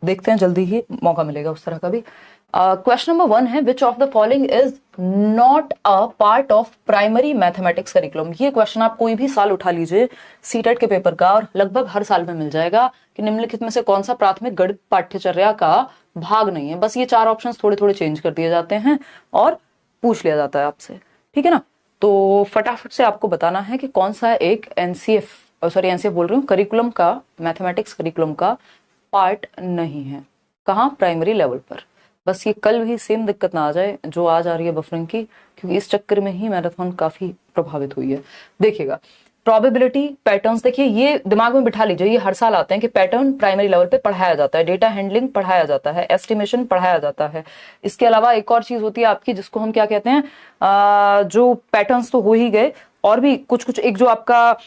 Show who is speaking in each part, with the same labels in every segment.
Speaker 1: देखते हैं, जल्दी ही मौका मिलेगा उस तरह का भी। क्वेश्चन नंबर 1 है, which of the following is not a part of primary mathematics curriculum. ये क्वेश्चन आप कोई भी साल उठा लीजिए सीटेट के पेपर का, और लगभग हर साल में मिल जाएगा कि निम्नलिखित में से कौन सा प्राथमिक गणित पाठ्यचर्या का भाग नहीं है। बस ये 4 ऑप्शंस थोड़े थोड़े चेंज कर दिए जाते हैं और पूछ लिया जाता है आपसे, ठीक है ना। तो फटाफट से आपको बताना है कि कौन सा एक एनसीएफ बोल रही हूँ, करिकुलम का, मैथमेटिक्स करिकुलम का पार्ट नहीं है। कहाँ? प्राइमरी लेवल पर। बस ये कल भी सेम दिक्कत ना आ जाए जो आज आ रही है बफरिंग की, क्योंकि इस चक्कर में ही मैराथन काफी प्रभावित हुई है। देखिएगा, प्रोबेबिलिटी पैटर्न्स, देखिए ये दिमाग में बिठा लीजिए, ये हर साल आते हैं कि पैटर्न प्राइमरी लेवल पे पढ़ाया जाता है, डेटा हैंडलिंग पढ़ाया जाता है, एस्टिमेशन पढ़ाया जाता है। इसके अलावा एक और चीज होती है आपकी, जिसको हम क्या कहते हैं, जो पैटर्न्स तो हो ही गए, और भी कुछ कुछ, एक जो आपका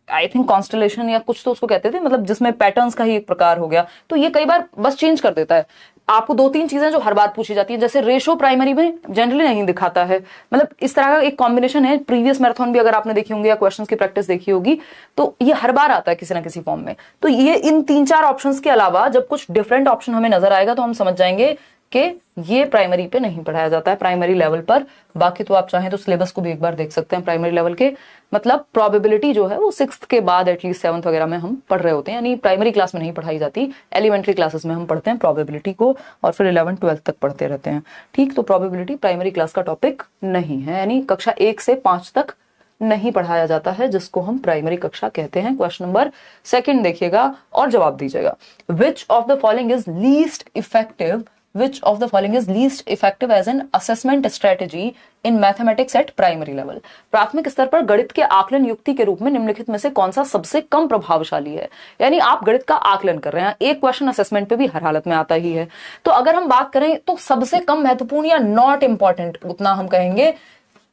Speaker 1: आई थिंक कॉन्स्टलेशन या कुछ तो उसको कहते थे, मतलब जिसमें पैटर्न्स का ही एक प्रकार हो गया। तो ये कई बार बस चेंज कर देता है आपको 2-3 चीजें जो हर बार पूछी जाती है, जैसे रेशो प्राइमरी में जनरली नहीं दिखाता है, मतलब इस तरह का एक कॉम्बिनेशन है। प्रीवियस मैराथन भी अगर आपने देखी होंगी या क्वेश्चंस की प्रैक्टिस देखी होगी, तो ये हर बार आता है किसी ना किसी फॉर्म में। तो ये इन 3-4 ऑप्शंस के अलावा जब कुछ डिफरेंट ऑप्शन हमें नजर आएगा तो हम समझ जाएंगे कि ये प्राइमरी पे नहीं पढ़ाया जाता है, प्राइमरी लेवल पर। बाकी तो आप चाहें तो सिलेबस को भी एक बार देख सकते हैं प्राइमरी लेवल के। मतलब प्रोबेबिलिटी जो है वो 6th के बाद एटलीस्ट 7th वगैरह में हम पढ़ रहे होते हैं, यानी प्राइमरी क्लास में नहीं पढ़ाई जाती, एलिमेंट्री क्लासेस में हम पढ़ते हैं प्रोबेबिलिटी को, और फिर 11th-12th तक पढ़ते रहते हैं, ठीक। तो प्रोबेबिलिटी प्राइमरी क्लास का टॉपिक नहीं है, यानी कक्षा 1 से 5 तक नहीं पढ़ाया जाता है, जिसको हम प्राइमरी कक्षा कहते हैं। क्वेश्चन नंबर 2 देखिएगा और जवाब दीजिएगा। विच of the following is least effective Which of the following is least effective as an assessment strategy in mathematics at primary level? प्राथमिक स्तर पर गणित के आकलन युक्ति के रूप में निम्नलिखित में से कौन सा सबसे कम प्रभावशाली है। यानी आप गणित का आकलन कर रहे हैं, एक क्वेश्चन असेसमेंट पे भी हर हालत में आता ही है। तो अगर हम बात करें तो सबसे कम महत्वपूर्ण या नॉट इंपॉर्टेंट, उतना हम कहेंगे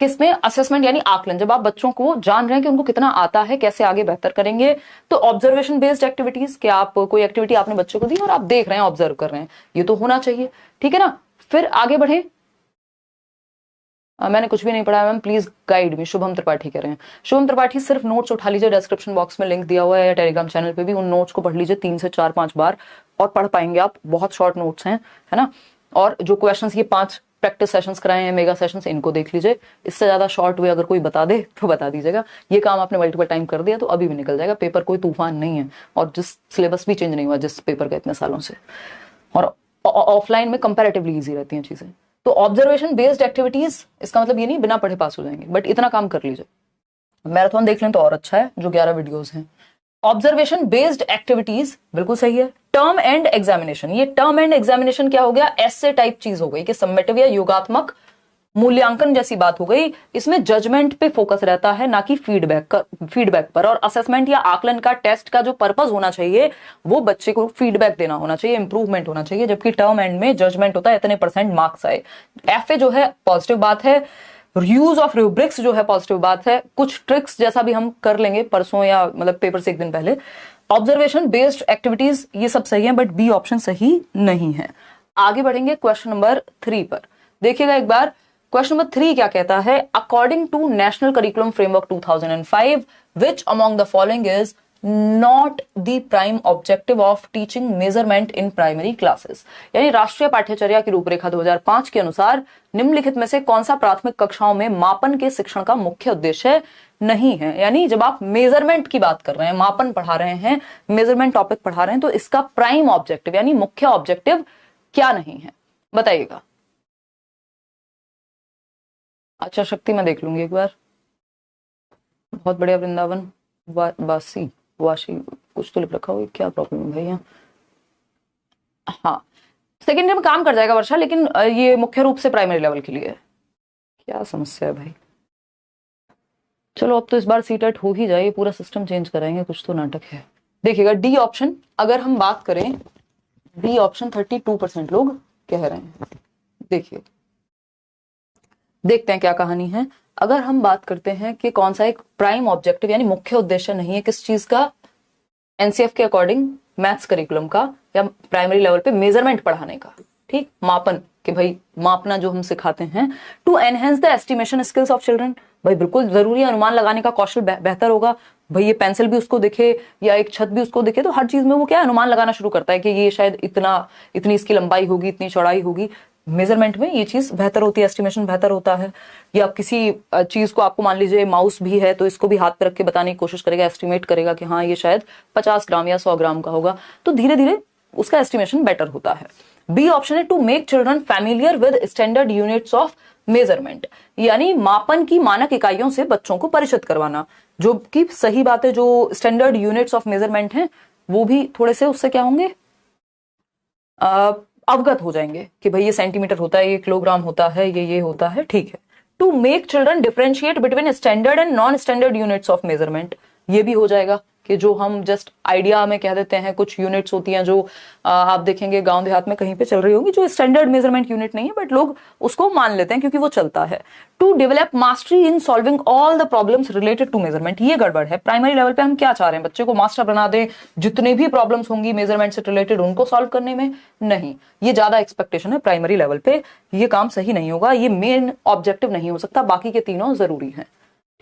Speaker 1: किसमें? असेसमेंट यानी आकलन। जब आप बच्चों को जान रहे हैं कि उनको कितना आता है, कैसे आगे बेहतर करेंगे, तो ऑब्जर्वेशन बेस्ड एक्टिविटीज, कि आप कोई एक्टिविटी आपने बच्चों को दी और आप देख रहे हैं, ऑब्जर्व कर रहे हैं, ये तो होना चाहिए, ठीक है ना। फिर आगे बढ़े। मैंने कुछ भी नहीं पढ़ा ma'am, please guide me, Shubham Tripathi कह रहे हैं। शुभम त्रिपाठी, सिर्फ नोट्स उठा लीजिए, डिस्क्रिप्शन बॉक्स में लिंक दिया हुआ है, या टेलीग्राम चैनल पे भी उन नोट्स को पढ़ लीजिए 3 से 4-5 बार, और पढ़ पाएंगे आप। बहुत शॉर्ट नोट्स हैं, है ना। और जो क्वेश्चंस ये 5 प्रैक्टिस सेशंस कराए हैं, मेगा सेशंस, इनको देख लीजिए। इससे ज्यादा शॉर्ट वे अगर कोई बता दे तो बता दीजिएगा। ये काम आपने मल्टीपल टाइम कर दिया तो अभी भी निकल जाएगा। पेपर कोई तूफान नहीं है, और जिस सिलेबस भी चेंज नहीं हुआ जिस पेपर का इतने सालों से, और ऑफलाइन में कंपैरेटिवली इजी रहती हैं चीजें। तो ऑब्जर्वेशन बेस्ड एक्टिविटीज, इसका मतलब ये नहीं बिना पढ़े पास हो जाएंगे, बट इतना काम कर लीजिए। मैराथन देख लें तो और अच्छा है, जो 11 वीडियोस हैं। ऑब्जर्वेशन बेस्ड एक्टिविटीज बिल्कुल सही है। टर्म एंड एग्जामिनेशन, ये टर्म एंड एग्जामिनेशन क्या हो गया? ऐसे टाइप चीज हो गई कि सम्मेटिव या योगात्मक मूल्यांकन जैसी बात हो गई। इसमें जजमेंट पे फोकस रहता है, ना कि फीडबैक पर। और असेसमेंट या आकलन का, टेस्ट का जो पर्पस होना चाहिए वो बच्चे को फीडबैक देना होना चाहिए, इंप्रूवमेंट होना चाहिए, जबकि टर्म एंड में जजमेंट होता है इतने % मार्क्स आए। एफए जो है पॉजिटिव बात है, यूज ऑफ रूब्रिक्स जो है पॉजिटिव बात है, कुछ ट्रिक्स जैसा भी हम कर लेंगे परसों या मतलब पेपर से एक दिन पहले। ऑब्जर्वेशन बेस्ड एक्टिविटीज ये सब सही है, बट बी ऑप्शन सही नहीं है। आगे बढ़ेंगे क्वेश्चन नंबर 3 पर। देखिएगा एक बार, क्वेश्चन नंबर 3 क्या कहता है? According to national curriculum framework 2005, which among the following is not the prime objective of teaching measurement in primary classes. यानी राष्ट्रीय पाठ्यचर्या की रूपरेखा 2005 के अनुसार निम्नलिखित में से कौन सा प्राथमिक कक्षाओं में मापन के शिक्षण का मुख्य उद्देश्य नहीं है। यानी जब आप मेजरमेंट की बात कर रहे हैं, मापन पढ़ा रहे हैं, मेजरमेंट टॉपिक पढ़ा रहे हैं, तो इसका प्राइम ऑब्जेक्टिव यानी मुख्य ऑब्जेक्टिव क्या नहीं है, बताइएगा। अच्छा शक्ति, मैं देख लूंगी एक बार। बहुत बढ़िया। वृंदावन वाशी कुछ तो लिख रखा हो, क्या प्रॉब्लम है भैया? हाँ, सेकेंडरी में काम कर जाएगा वर्षा, लेकिन ये मुख्य रूप से प्राइमरी लेवल के लिए है। क्या समस्या है भाई? चलो अब तो इस बार सीटेट हो ही जाए, पूरा सिस्टम चेंज कराएंगे, कुछ तो नाटक है। देखिएगा डी ऑप्शन, अगर हम बात करें डी ऑप्शन 32% लोग कह रहे हैं। देखिए देखते हैं क्या कहानी है। अगर हम बात करते हैं कि कौन सा एक प्राइम ऑब्जेक्टिव यानी मुख्य उद्देश्य नहीं है किस चीज का, एनसीएफ के अकॉर्डिंग मैथ्स करिकुलम का या प्राइमरी लेवल पे मेजरमेंट पढ़ाने का, ठीक, मापन कि भाई मापना जो हम सिखाते हैं। To enhance the estimation skills of children, भाई बिल्कुल जरूरी है, अनुमान लगाने का कौशल बेहतर होगा। भाई ये पेंसिल भी उसको दिखे या एक छत भी उसको दिखे तो हर चीज में वो क्या है, अनुमान लगाना शुरू करता है कि ये शायद इतनी इसकी लंबाई होगी, इतनी चौड़ाई होगी। मेजरमेंट में ये चीज बेहतर होती है, एस्टिमेशन बेहतर होता है। या किसी चीज को आपको मान लीजिए माउस भी है तो इसको भी हाथ पे रख के बताने की कोशिश करेगा, एस्टिमेट करेगा कि हाँ ये शायद 50 ग्राम या 100 ग्राम का होगा, तो धीरे धीरे उसका एस्टिमेशन बेटर होता है। बी ऑप्शन है to make children familiar with standard units of measurement, यानी मापन की मानक इकाइयों से बच्चों को परिचित करवाना, जो कि सही बात है। जो स्टैंडर्ड यूनिट्स ऑफ मेजरमेंट हैं वो भी थोड़े से उससे क्या होंगे, अवगत हो जाएंगे कि भाई ये सेंटीमीटर होता है, ये किलोग्राम होता है, ये होता है, ठीक है। To make children differentiate between standard and non standard units of measurement, ये भी हो जाएगा कि जो हम जस्ट आइडिया में कह देते हैं, कुछ यूनिट्स होती हैं जो आप देखेंगे गांव देहात में कहीं पे चल रही होगी, जो स्टैंडर्ड मेजरमेंट यूनिट नहीं है बट लोग उसको मान लेते हैं क्योंकि वो चलता है। To develop mastery in solving all the problems related to measurement, ये गड़बड़ है। प्राइमरी लेवल पे हम क्या चाह रहे हैं, बच्चे को मास्टर बना दें, जितने भी प्रॉब्लम्स होंगी मेजरमेंट से रिलेटेड उनको सॉल्व करने में, नहीं, ये ज्यादा एक्सपेक्टेशन है प्राइमरी लेवल पे, ये काम सही नहीं होगा, ये मेन ऑब्जेक्टिव नहीं हो सकता, बाकी के तीनों जरूरी हैं,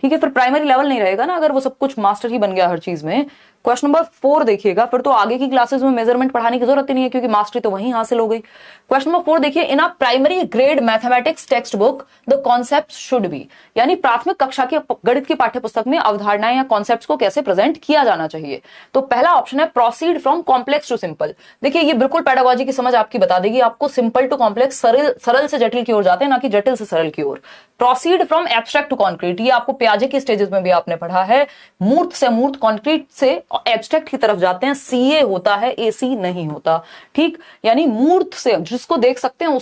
Speaker 1: ठीक है। फिर प्राइमरी लेवल नहीं रहेगा ना अगर वो सब कुछ मास्टर ही बन गया हर चीज में। क्वेश्चन नंबर 4 देखिएगा, फिर तो आगे की क्लासेस में मेजरमेंट पढ़ाने की जरूरत ही नहीं है क्योंकि मास्टरी तो वहीं हासिल हो गई। क्वेश्चन नंबर 4 देखिए, in a primary grade mathematics text book the concept should be, यानी प्राथमिक कक्षा के गणित की पाठ्य पुस्तक में अवधारणाएं या कॉन्सेप्ट्स को कैसे प्रेजेंट किया जाना चाहिए। तो पहला ऑप्शन है proceed from complex to simple. देखिए ये बिल्कुल पेडागोजी की समझ आपकी बता देगी, आपको सिंपल टू कॉम्प्लेक्स, सरल से जटिल की ओर जाते हैं, ना कि जटिल से सरल की ओर। Proceed from abstract to concrete, ये आपको पियाजे की स्टेजेस में भी आपने पढ़ा है। मूर्त से मूर्त, कॉन्क्रीट से एब्स्ट्रैक्ट की तरफ जाते हैं, सीए होता है, एसी नहीं होता, ठीक। यानी मूर्त से जिसको देख सकते हैं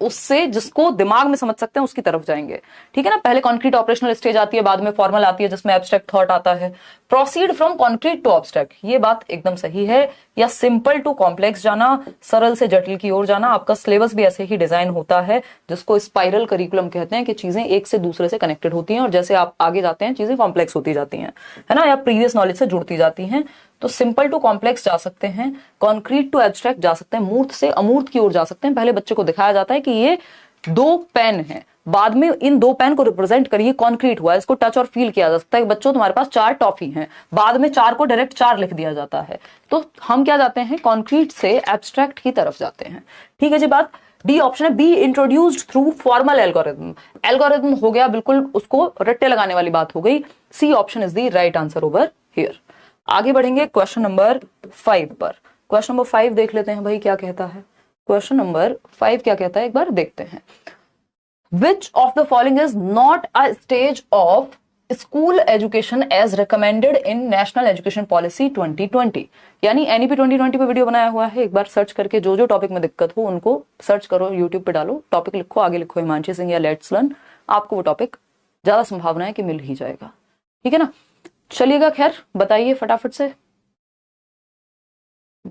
Speaker 1: उससे जिसको दिमाग में समझ सकते हैं उसकी तरफ जाएंगे, ठीक है ना। पहले कॉन्क्रीट ऑपरेशनल स्टेज आती है, बाद में फॉर्मल आती है जिसमें एब्स्ट्रैक्ट थॉट आता है। Proceed from concrete to abstract, ये बात एकदम सही है। या सिंपल टू कॉम्प्लेक्स जाना, सरल से जटिल की ओर जाना, आपका सिलेबस भी ऐसे ही डिजाइन होता है जिसको स्पाइरल करिकुलम कहते हैं कि चीजें एक से दूसरे से कनेक्टेड होती हैं और जैसे आप आगे जाते हैं चीजें कॉम्प्लेक्स होती जाती हैं, है ना, या प्रीवियस नॉलेज से जुड़ती जाती हैं। तो सिंपल टू कॉम्प्लेक्स जा सकते हैं, कॉन्क्रीट टू एब्स्ट्रैक्ट जा सकते हैं, मूर्त से अमूर्त की ओर जा सकते हैं। पहले बच्चे को दिखाया जाता है कि ये 2 पेन है, बाद में इन 2 पेन को रिप्रेजेंट करिए, कॉन्क्रीट हुआ, इसको टच और फील किया जा सकता है। बच्चों तुम्हारे पास 4 टॉफी हैं, बाद में 4 को डायरेक्ट 4 लिख दिया जाता है। तो हम क्या जाते हैं, कॉन्क्रीट से एब्स्ट्रैक्ट की तरफ जाते हैं, ठीक है जी। बात डी ऑप्शन है, be introduced through formal algorithm. Algorithm हो गया बिल्कुल, उसको रट्टे लगाने वाली बात हो गई। C option is the right answer over here. आगे बढ़ेंगे क्वेश्चन नंबर 5 पर। क्वेश्चन नंबर 5 देख लेते हैं भाई क्या कहता है। क्वेश्चन नंबर 5 क्या कहता है एक बार देखते हैं। Which of the following is not a stage of school education as recommended in National Education Policy 2020? यानी NEP 2020 पे वीडियो बनाया हुआ है, एक बार सर्च करके जो जो टॉपिक में दिक्कत हो उनको सर्च करो, यूट्यूब पे डालो, टॉपिक लिखो, आगे लिखो हिमांशी सिंह या लेट्स लर्न, आपको वो टॉपिक ज्यादा संभावना है कि मिल ही जाएगा, ठीक है ना। चलिएगा, खैर बताइए फटाफट से।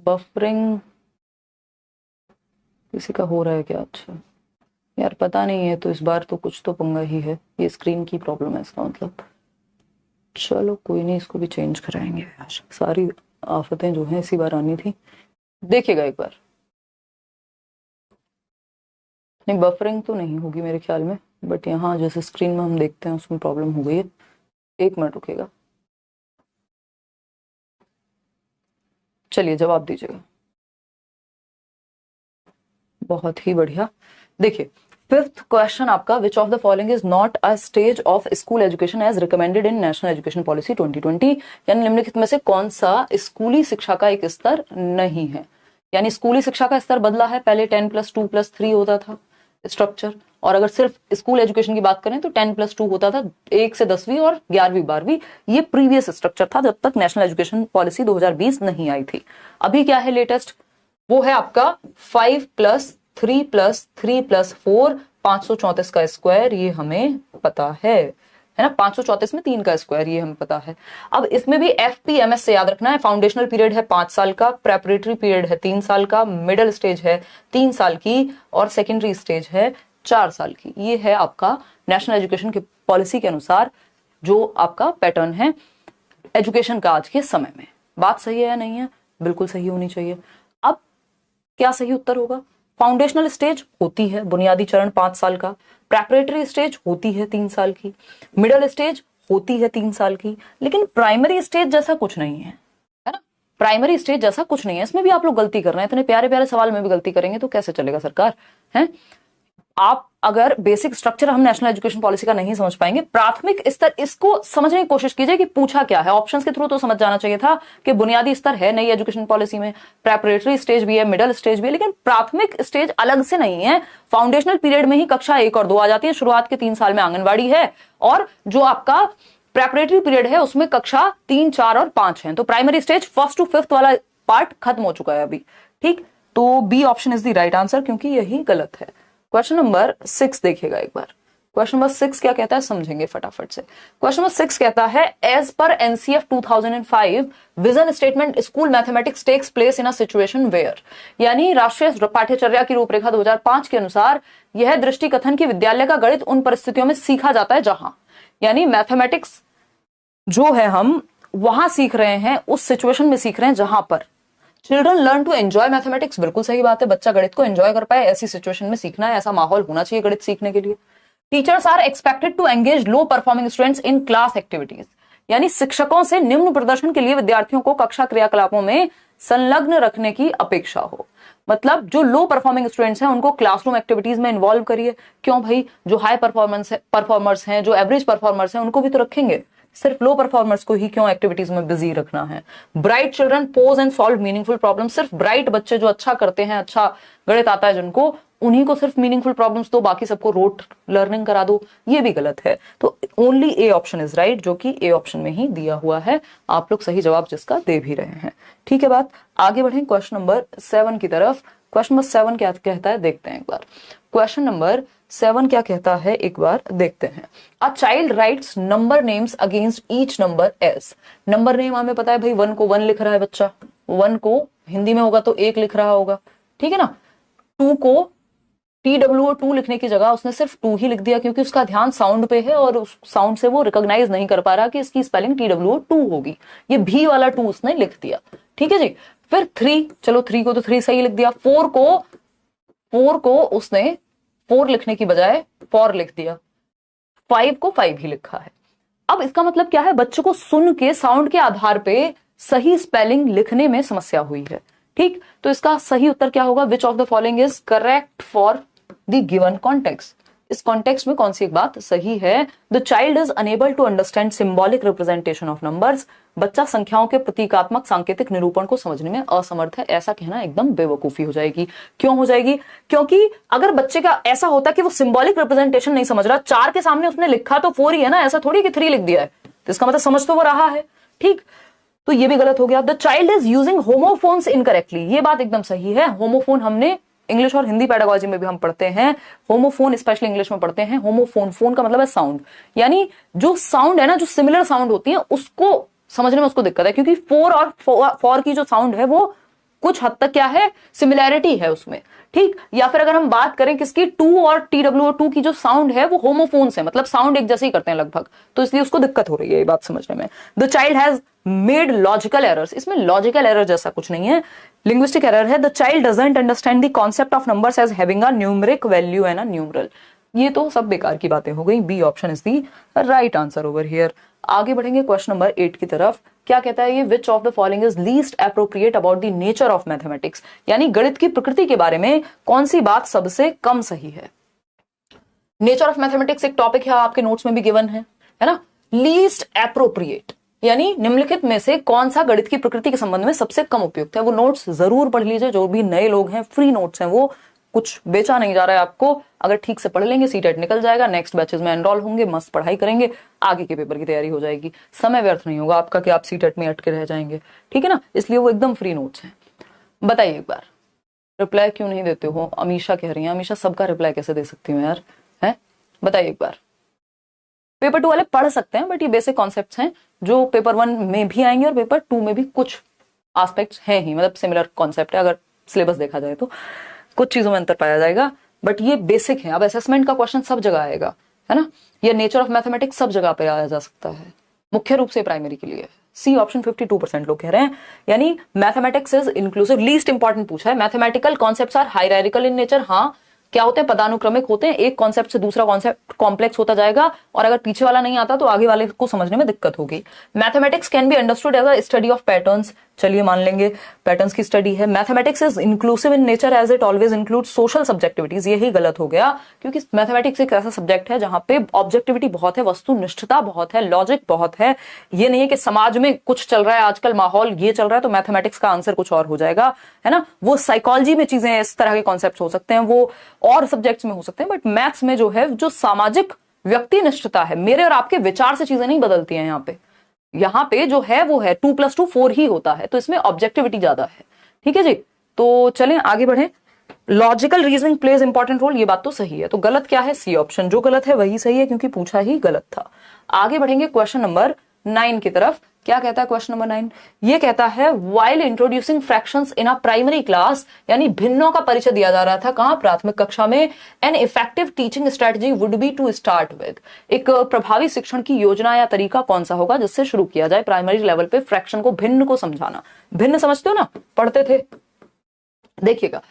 Speaker 1: बफरिंग किसी का हो रहा है क्या? अच्छा यार पता नहीं है, तो इस बार तो कुछ तो पंगा ही है, ये स्क्रीन की प्रॉब्लम है इसका मतलब। चलो कोई नहीं, इसको भी चेंज कराएंगे यार, सारी आफतें जो हैं इसी बार आनी थी। देखिएगा एक बार, नहीं बफरिंग तो नहीं होगी मेरे ख्याल में, बट यहाँ जैसे स्क्रीन में हम देखते हैं उसमें प्रॉब्लम हो गई है। 1 मिनट रुकेगा, चलिए जवाब दीजिएगा। बहुत ही बढ़िया। देखिए 5th क्वेश्चन आपका, which of the following is not a stage of school education as recommended in national education policy 2020? यानी निम्नलिखित में से कौन सा स्कूली शिक्षा का एक स्तर नहीं है। यानी स्कूली शिक्षा का स्तर बदला है, पहले 10+2+3 होता था स्ट्रक्चर, और अगर सिर्फ स्कूल एजुकेशन की बात करें तो 10+2 होता था, 1 से 10वीं और 11वीं 12वीं, ये प्रीवियस स्ट्रक्चर था जब तक नेशनल एजुकेशन पॉलिसी 2020 नहीं आई थी। अभी क्या है लेटेस्ट, वो है आपका 5+3+3+4, 534 का स्क्वायर, ये हमें पता है ना, 534 में 3 का स्क्वायर, ये हमें पता है। अब इसमें भी FPMS से याद रखना है, फाउंडेशनल पीरियड है 5 साल का, प्रेपरेटरी पीरियड है 3 साल का, मिडिल स्टेज है 3 साल की और सेकेंडरी स्टेज है 4 साल की। ये है आपका नेशनल एजुकेशन की पॉलिसी के अनुसार जो आपका पैटर्न है एजुकेशन का आज के समय में। बात सही है या नहीं है? बिल्कुल सही होनी चाहिए। अब क्या सही उत्तर होगा? फाउंडेशनल स्टेज होती है बुनियादी चरण 5 साल का, प्रेपरेटरी स्टेज होती है 3 साल की, मिडिल स्टेज होती है 3 साल की, लेकिन प्राइमरी स्टेज जैसा कुछ नहीं है, है ना। प्राइमरी स्टेज जैसा कुछ नहीं है, इसमें भी आप लोग गलती कर रहे हैं, इतने प्यारे प्यारे सवाल में भी गलती करेंगे तो कैसे चलेगा सरकार, है। आप अगर बेसिक स्ट्रक्चर हम नेशनल एजुकेशन पॉलिसी का नहीं समझ पाएंगे, प्राथमिक स्तर इसको समझने की कोशिश कीजिए कि पूछा क्या है। ऑप्शंस के थ्रू तो समझ जाना चाहिए था कि बुनियादी स्तर है नई एजुकेशन पॉलिसी में, प्रेपरेटरी स्टेज भी है, मिडिल स्टेज भी है, लेकिन प्राथमिक स्टेज अलग से नहीं है। फाउंडेशनल पीरियड में ही कक्षा 1 और 2 आ जाती है, शुरुआत के 3 साल में आंगनबाड़ी है, और जो आपका प्रेपरेटरी पीरियड है उसमें कक्षा 3, 4 और 5 है। तो primary stage 1st to 5th वाला पार्ट खत्म हो चुका है अभी, ठीक। तो B option is the right answer, क्योंकि यही गलत है। क्वेश्चन नंबर 6 देखिएगा एक बार। क्वेश्चन नंबर 6 क्या कहता है समझेंगे फटाफट से। क्वेश्चन नंबर 6 कहता है as per NCF 2005 vision statement school mathematics takes place in a situation where, यानी राष्ट्रीय पाठ्यचर्या की रूपरेखा 2005 के अनुसार यह दृष्टि कथन की विद्यालय का गणित उन परिस्थितियों में सीखा जाता है जहां, यानी मैथमेटिक्स जो है हम वहां सीख रहे हैं, उस सिचुएशन में सीख रहे हैं जहां पर children learn to enjoy mathematics. बिल्कुल सही बात है, बच्चा गणित को एंजॉय कर पाए ऐसी सिचुएशन में सीखना है, ऐसा माहौल होना चाहिए गणित सीखने के लिए। Teachers are expected to engage low performing students in class activities, यानी शिक्षकों से निम्न प्रदर्शन के लिए विद्यार्थियों को कक्षा क्रियाकलापों में संलग्न रखने की अपेक्षा हो। मतलब जो लो परफॉर्मिंग स्टूडेंट्स हैं उनको क्लासरूम एक्टिविटीज में इन्वॉल्व करिए। क्यों भाई, जो हाई परफॉर्मर्स हैं, जो एवरेज परफॉर्मर्स हैं, उनको भी तो रखेंगे, सिर्फ लो परफॉर्मर्स को ही क्यों एक्टिविटीज में बिजी रखना है। Bright children pose and solve meaningful problem, सिर्फ ब्राइट बच्चे जो अच्छा करते हैं, अच्छा गणित आता है जिनको, उन्हीं को सिर्फ मीनिंगफुल प्रॉब्लम्स दो, बाकी सबको रोट लर्निंग करा दो, ये भी गलत है। तो only A option is right, जो कि ए ऑप्शन में ही दिया हुआ है। आप लोग सही जवाब जिसका दे भी रहे हैं, ठीक है बात। आगे बढ़ें क्वेश्चन नंबर 7 की तरफ। क्वेश्चन नंबर 7 क्या कहता है देखते हैं एक बार। क्वेश्चन नंबर 7 क्या कहता है एक बार देखते हैं। A child writes number names against each number as. Number name हमें पता है भाई, 1 को 1 लिख रहा है बच्चा, 1 को हिंदी में होगा तो 1 लिख रहा होगा, ठीक है ना। 2 को TWO2 लिखने की जगह उसने सिर्फ 2 ही लिख दिया, क्योंकि उसका ध्यान साउंड पे है और उस साउंड से वो रिकॉग्नाइज नहीं कर पा रहा कि इसकी स्पेलिंग TWO2 होगी, ये भी वाला 2 उसने लिख दिया, ठीक है जी। फिर 3, चलो 3 को तो 3 सही लिख दिया। 4 को उसने 4 लिखने की बजाय 4 लिख दिया। 5 को 5 ही लिखा है। अब इसका मतलब क्या है, बच्चों को सुन के साउंड के आधार पे सही स्पेलिंग लिखने में समस्या हुई है, ठीक। तो इसका सही उत्तर क्या होगा, which of the following is correct for the given context. इस कॉन्टेक्स्ट में कौन सी एक बात सही है। The child is unable to understand symbolic representation of numbers. बच्चा संख्याओं के प्रतीकात्मक सांकेतिक निरूपण को समझने में असमर्थ है। ऐसा कहना एकदम बेवकूफी हो जाएगी। क्यों हो जाएगी, क्योंकि अगर बच्चे का ऐसा होता कि वो सिंबॉलिक रिप्रेजेंटेशन नहीं समझ रहा, 4 के सामने उसने लिखा तो 4 ही है ना, ऐसा थोड़ी कि 3 लिख दिया है, तो इसका मतलब समझ तो वो रहा है, ठीक। तो ये भी गलत हो गया। The child is using homophones incorrectly, ये बात एकदम सही है। होमोफोन हमने इंग्लिश और हिंदी पेडागोजी में भी हम पढ़ते हैं, होमोफोन स्पेशली इंग्लिश में पढ़ते हैं। होमोफोन, फोन का मतलब है साउंड, यानी जो साउंड है ना, जो सिमिलर साउंड होती है उसको समझने में उसको दिक्कत है, क्योंकि 4 और 4 की जो साउंड है वो कुछ हद तक क्या है, सिमिलैरिटी है उसमें, ठीक। या फिर अगर हम बात करें किसकी, 2 और TWO2 की जो साउंड है वो होमोफोन्स है, मतलब साउंड एक जैसे ही करते हैं लगभग, तो इसलिए उसको दिक्कत हो रही है ये बात समझने में। The child has made logical errors, इसमें लॉजिकल एरर जैसा कुछ नहीं है, लिंग्विस्टिक एरर है। The child doesn't understand the concept of numbers as having a numeric value and a numeral. ये तो सब बेकार की बातें हो गई। B option is the right answer over here. आगे बढ़ेंगे क्वेश्चन नंबर 8 की तरफ। क्या कहता है ये, विच of the following is least appropriate about the nature of mathematics, यानी गणित की प्रकृति के बारे में कौन सी बात सबसे कम सही है। नेचर ऑफ मैथमेटिक्स एक टॉपिक है, आपके नोट्स में भी गिवन है ना। लीस्ट एप्रोप्रिएट यानी निम्नलिखित में से कौन सा गणित की प्रकृति के संबंध में सबसे कम उपयुक्त है। वो नोट्स जरूर पढ़ लीजिए, जो भी नए लोग हैं, फ्री नोट्स हैं, वो कुछ बेचा नहीं जा रहा है आपको। अगर ठीक से पढ़ लेंगे सीटेट निकल जाएगा, नेक्स्ट बैचेस में एनरोल होंगे, मस्त पढ़ाई करेंगे, आगे के पेपर की तैयारी हो जाएगी, समय व्यर्थ नहीं होगा आपका कि आप सीटेट में अटके रह जाएंगे, ठीक है ना। इसलिए वो एकदम फ्री नोट्स हैं। बताइए एक बार, रिप्लाई क्यों नहीं देते हो, अमीशा कह रही है। अमीशा सबका रिप्लाई कैसे दे सकती हूँ यार, है बताइए एक बार। पेपर 2 वाले पढ़ सकते हैं, बट ये बेसिक कॉन्सेप्ट्स हैं जो पेपर 1 में भी आएंगे और पेपर 2 में भी कुछ एस्पेक्ट्स हैं ही, मतलब सिमिलर कॉन्सेप्ट है। अगर सिलेबस देखा जाए तो कुछ चीजों में अंतर पाया जाएगा, बट ये बेसिक है। अब असेसमेंट का क्वेश्चन सब जगह आएगा, है ना। ये नेचर ऑफ मैथमेटिक्स सब जगह पे आया जा सकता है, मुख्य रूप से प्राइमरी के लिए। सी ऑप्शन 52% लोग कह रहे हैं। यानी mathematics is inclusive. Least important पूछा है। Mathematical concepts are hierarchical in nature. हाँ, क्या होते हैं, पदानुक्रमिक होते हैं, एक कॉन्सेप्ट से दूसरा कॉन्सेप्ट कॉम्प्लेक्स होता जाएगा, और अगर पीछे वाला नहीं आता तो आगे वाले को समझने में दिक्कत होगी। Mathematics can be understood as a study of patterns. चलिए मान लेंगे पैटर्न्स की स्टडी है। Mathematics is inclusive in nature as it always include social subjectivities. यही गलत हो गया, क्योंकि मैथमेटिक्स एक ऐसा सब्जेक्ट है जहां पे ऑब्जेक्टिविटी बहुत है, वस्तुनिष्ठता बहुत है, लॉजिक बहुत है। ये नहीं है कि समाज में कुछ चल रहा है, आजकल माहौल ये चल रहा है तो मैथमेटिक्स का आंसर कुछ और हो जाएगा, है ना। वो साइकोलॉजी में चीजें, इस तरह के कॉन्सेप्ट हो सकते हैं, वो और सब्जेक्ट्स में हो सकते हैं, बट मैथ्स में जो है, जो सामाजिक व्यक्तिनिष्ठता है, मेरे और आपके विचार से चीजें नहीं बदलती हैं। यहाँ पे जो है वो है 2 + 2 4 ही होता है, तो इसमें ऑब्जेक्टिविटी ज्यादा है। ठीक है जी, तो चलें आगे बढ़े। Logical reasoning plays important role, ये बात तो सही है। तो गलत क्या है, सी ऑप्शन। जो गलत है वही सही है, क्योंकि पूछा ही गलत था। आगे बढ़ेंगे क्वेश्चन नंबर 9 की तरफ। क्या कहता है क्वेश्चन नंबर 9? ये कहता है while introducing fractions in a primary class, यानी भिन्नों का परिचय दिया जा रहा था कहां, प्राथमिक कक्षा में। An effective teaching strategy would be to start with. एक प्रभावी शिक्षण की योजना या तरीका कौन सा होगा जिससे शुरू किया जाए प्राइमरी लेवल पे फ्रैक्शन को, भिन्न को समझाना। भिन्न समझते हो ना, पढ़ते थे, देखिएगा।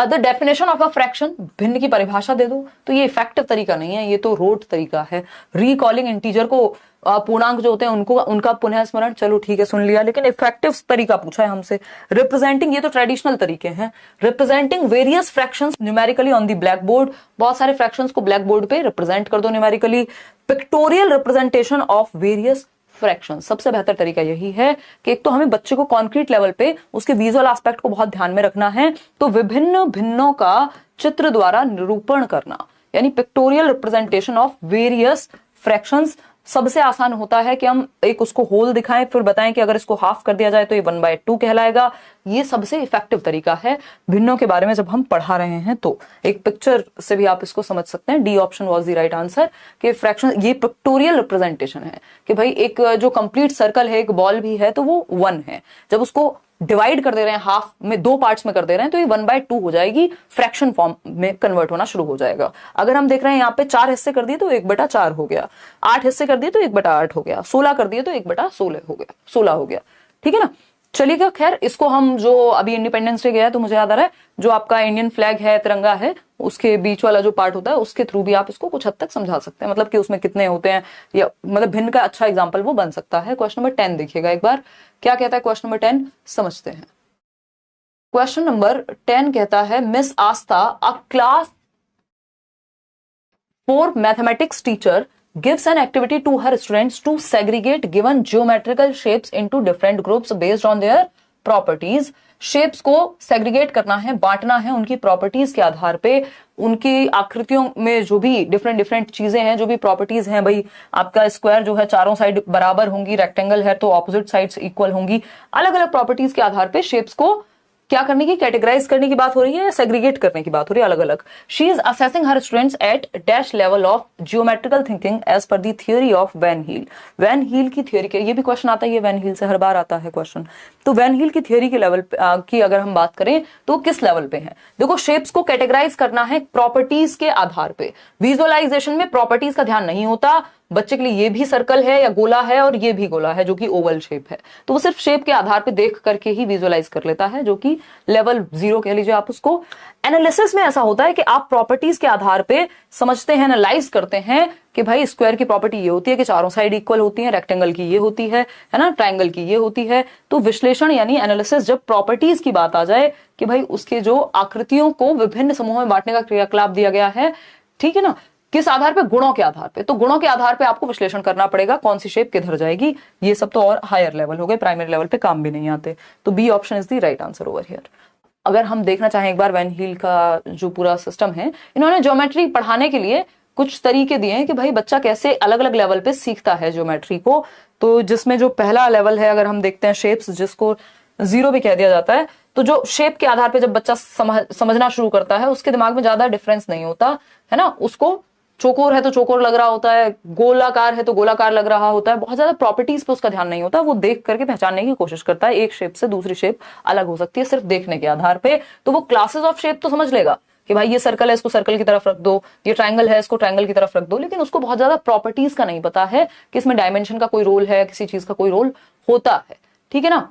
Speaker 1: The definition of a fraction, भिन्न की परिभाषा दे दो। तो ये इफेक्टिव तरीका नहीं है, ये तो रोट तरीका है। रिकॉलिंग इंटीजर को, पूर्णांक जो होते हैं उनको, उनका पुनः स्मरण, चलो ठीक है सुन लिया, लेकिन इफेक्टिव तरीका पूछा है हमसे। रिप्रेजेंटिंग, ये तो ट्रेडिशनल तरीके हैं। Representing various fractions numerically on the black board, बहुत सारे फ्रैक्शंस को ब्लैक बोर्ड पे रिप्रेजेंट कर दो numerically. Pictorial representation of various fraction, सबसे बेहतर तरीका यही है कि एक तो हमें बच्चे को कॉन्क्रीट लेवल पे उसके विजुअल एस्पेक्ट को बहुत ध्यान में रखना है, तो विभिन्न भिन्नों का चित्र द्वारा निरूपण करना, यानी pictorial representation of various fractions. सबसे आसान होता है कि हम एक उसको होल दिखाएं, फिर बताएं कि अगर इसको हाफ कर दिया जाए तो ये 1/2 कहलाएगा। ये सबसे इफेक्टिव तरीका है भिन्नों के बारे में जब हम पढ़ा रहे हैं। तो एक पिक्चर से भी आप इसको समझ सकते हैं। D option was the right answer, कि फ्रैक्शन, ये पिक्टोरियल रिप्रेजेंटेशन है कि भाई एक जो कंप्लीट सर्कल है, एक बॉल भी है, तो वो 1 है। जब उसको डिवाइड कर दे रहे हैं, हाफ में, 2 पार्ट्स में कर दे रहे हैं, तो ये 1/2 हो जाएगी, फ्रैक्शन फॉर्म में कन्वर्ट होना शुरू हो जाएगा। अगर हम देख रहे हैं यहाँ पे 4 हिस्से कर दिए तो 1/4 हो गया, 8 हिस्से कर दिए तो 1/8 हो गया, 16 कर दिए तो 1/16 हो गया, 16 हो गया। ठीक है ना। चलिएगा, खैर इसको हम, जो अभी इंडिपेंडेंस डे गया है तो मुझे याद आ रहा है, जो आपका इंडियन फ्लैग है, तिरंगा है, उसके बीच वाला जो पार्ट होता है, उसके थ्रू भी आप इसको कुछ हद तक समझा सकते हैं, मतलब कि उसमें कितने होते हैं, या मतलब भिन्न का अच्छा एग्जाम्पल वो बन सकता है। क्वेश्चन नंबर 10 देखिएगा एक बार, क्या कहता है क्वेश्चन नंबर 10, समझते हैं। क्वेश्चन नंबर 10 कहता है miss Aastha, a class 4 mathematics teacher gives an activity to her students to segregate given geometrical shapes into different groups based on their properties. Shapes को सेग्रीगेट करना है, बांटना है उनकी प्रॉपर्टीज के आधार पे। उनकी आकृतियों में जो भी डिफरेंट चीजें हैं, जो भी प्रॉपर्टीज हैं, भाई आपका स्क्वायर जो है चारों साइड बराबर होंगी, रेक्टेंगल है तो ऑपोजिट साइड्स इक्वल होंगी। अलग अलग प्रॉपर्टीज के आधार पे शेप्स को क्या करने की, कैटेगराइज करने की बात हो रही है या सेग्रीगेट करने की बात हो रही है, अलग अलग। She is assessing her students at dash level of geometrical thinking as per the theory of van Hiele. Van Hiele की थियोरी के, ये भी क्वेश्चन आता है, वैन हील से हर बार आता है क्वेश्चन। तो वैन हील की थियोरी के लेवल की अगर हम बात करें तो किस लेवल पे है? देखो, शेप्स को कैटेगराइज करना है प्रॉपर्टीज के आधार पे। विजुअलाइजेशन में प्रॉपर्टीज का ध्यान नहीं होता। बच्चे के लिए ये भी सर्कल है या गोला है और ये भी गोला है जो कि ओवल शेप है, तो वो सिर्फ शेप के आधार पे देख करके ही विजुअलाइज कर लेता है, जो कि लेवल 0 कह लीजिए आप उसको। एनालिसिस में ऐसा होता है कि आप प्रॉपर्टीज के आधार पे समझते हैं, एनालाइज करते हैं कि भाई स्क्वायर की प्रॉपर्टी ये होती है कि चारों साइड इक्वल होती है, रेक्टेंगल की ये होती है ना, ट्रायंगल की ये होती है। तो विश्लेषण यानी एनालिसिस, जब प्रॉपर्टीज की बात आ जाए कि भाई उसके जो आकृतियों को विभिन्न समूहों में बांटने का क्रियाकलाप दिया गया है, ठीक है ना, किस आधार पे? गुणों के आधार पे। तो गुणों के आधार पे आपको विश्लेषण करना पड़ेगा, कौन सी शेप किधर जाएगी। ये सब तो और हायर लेवल हो गए, प्राइमरी लेवल पे काम भी नहीं आते। तो B option is the right answer over here. अगर हम देखना चाहें एक बार वैन हील का जो पूरा सिस्टम है, इन्होंने ज्योमेट्री पढ़ाने के लिए कुछ तरीके दिए हैं कि भाई बच्चा कैसे अलग अलग लेवल पे सीखता है ज्योमेट्री को। तो जिसमें जो पहला लेवल है, अगर हम देखते हैं शेप्स, जिसको 0 भी कह दिया जाता है, तो जो शेप के आधार पे जब बच्चा समझना शुरू करता है, उसके दिमाग में ज्यादा डिफरेंस नहीं होता है ना। उसको चौकोर है तो चौकोर लग रहा होता है, गोलाकार है तो गोलाकार लग रहा होता है, बहुत ज्यादा प्रॉपर्टीज पे उसका ध्यान नहीं होता। वो देख करके पहचानने की कोशिश करता है, एक शेप से दूसरी शेप अलग हो सकती है सिर्फ देखने के आधार पे। तो वो क्लासेस ऑफ शेप तो समझ लेगा, कि भाई ये सर्कल है इसको सर्कल की तरफ रख दो, ये ट्रायंगल है इसको ट्रायंगल की तरफ रख दो, लेकिन उसको बहुत ज्यादा प्रॉपर्टीज का नहीं पता है कि इसमें डायमेंशन का कोई रोल है, किसी चीज का कोई रोल होता है। ठीक है ना।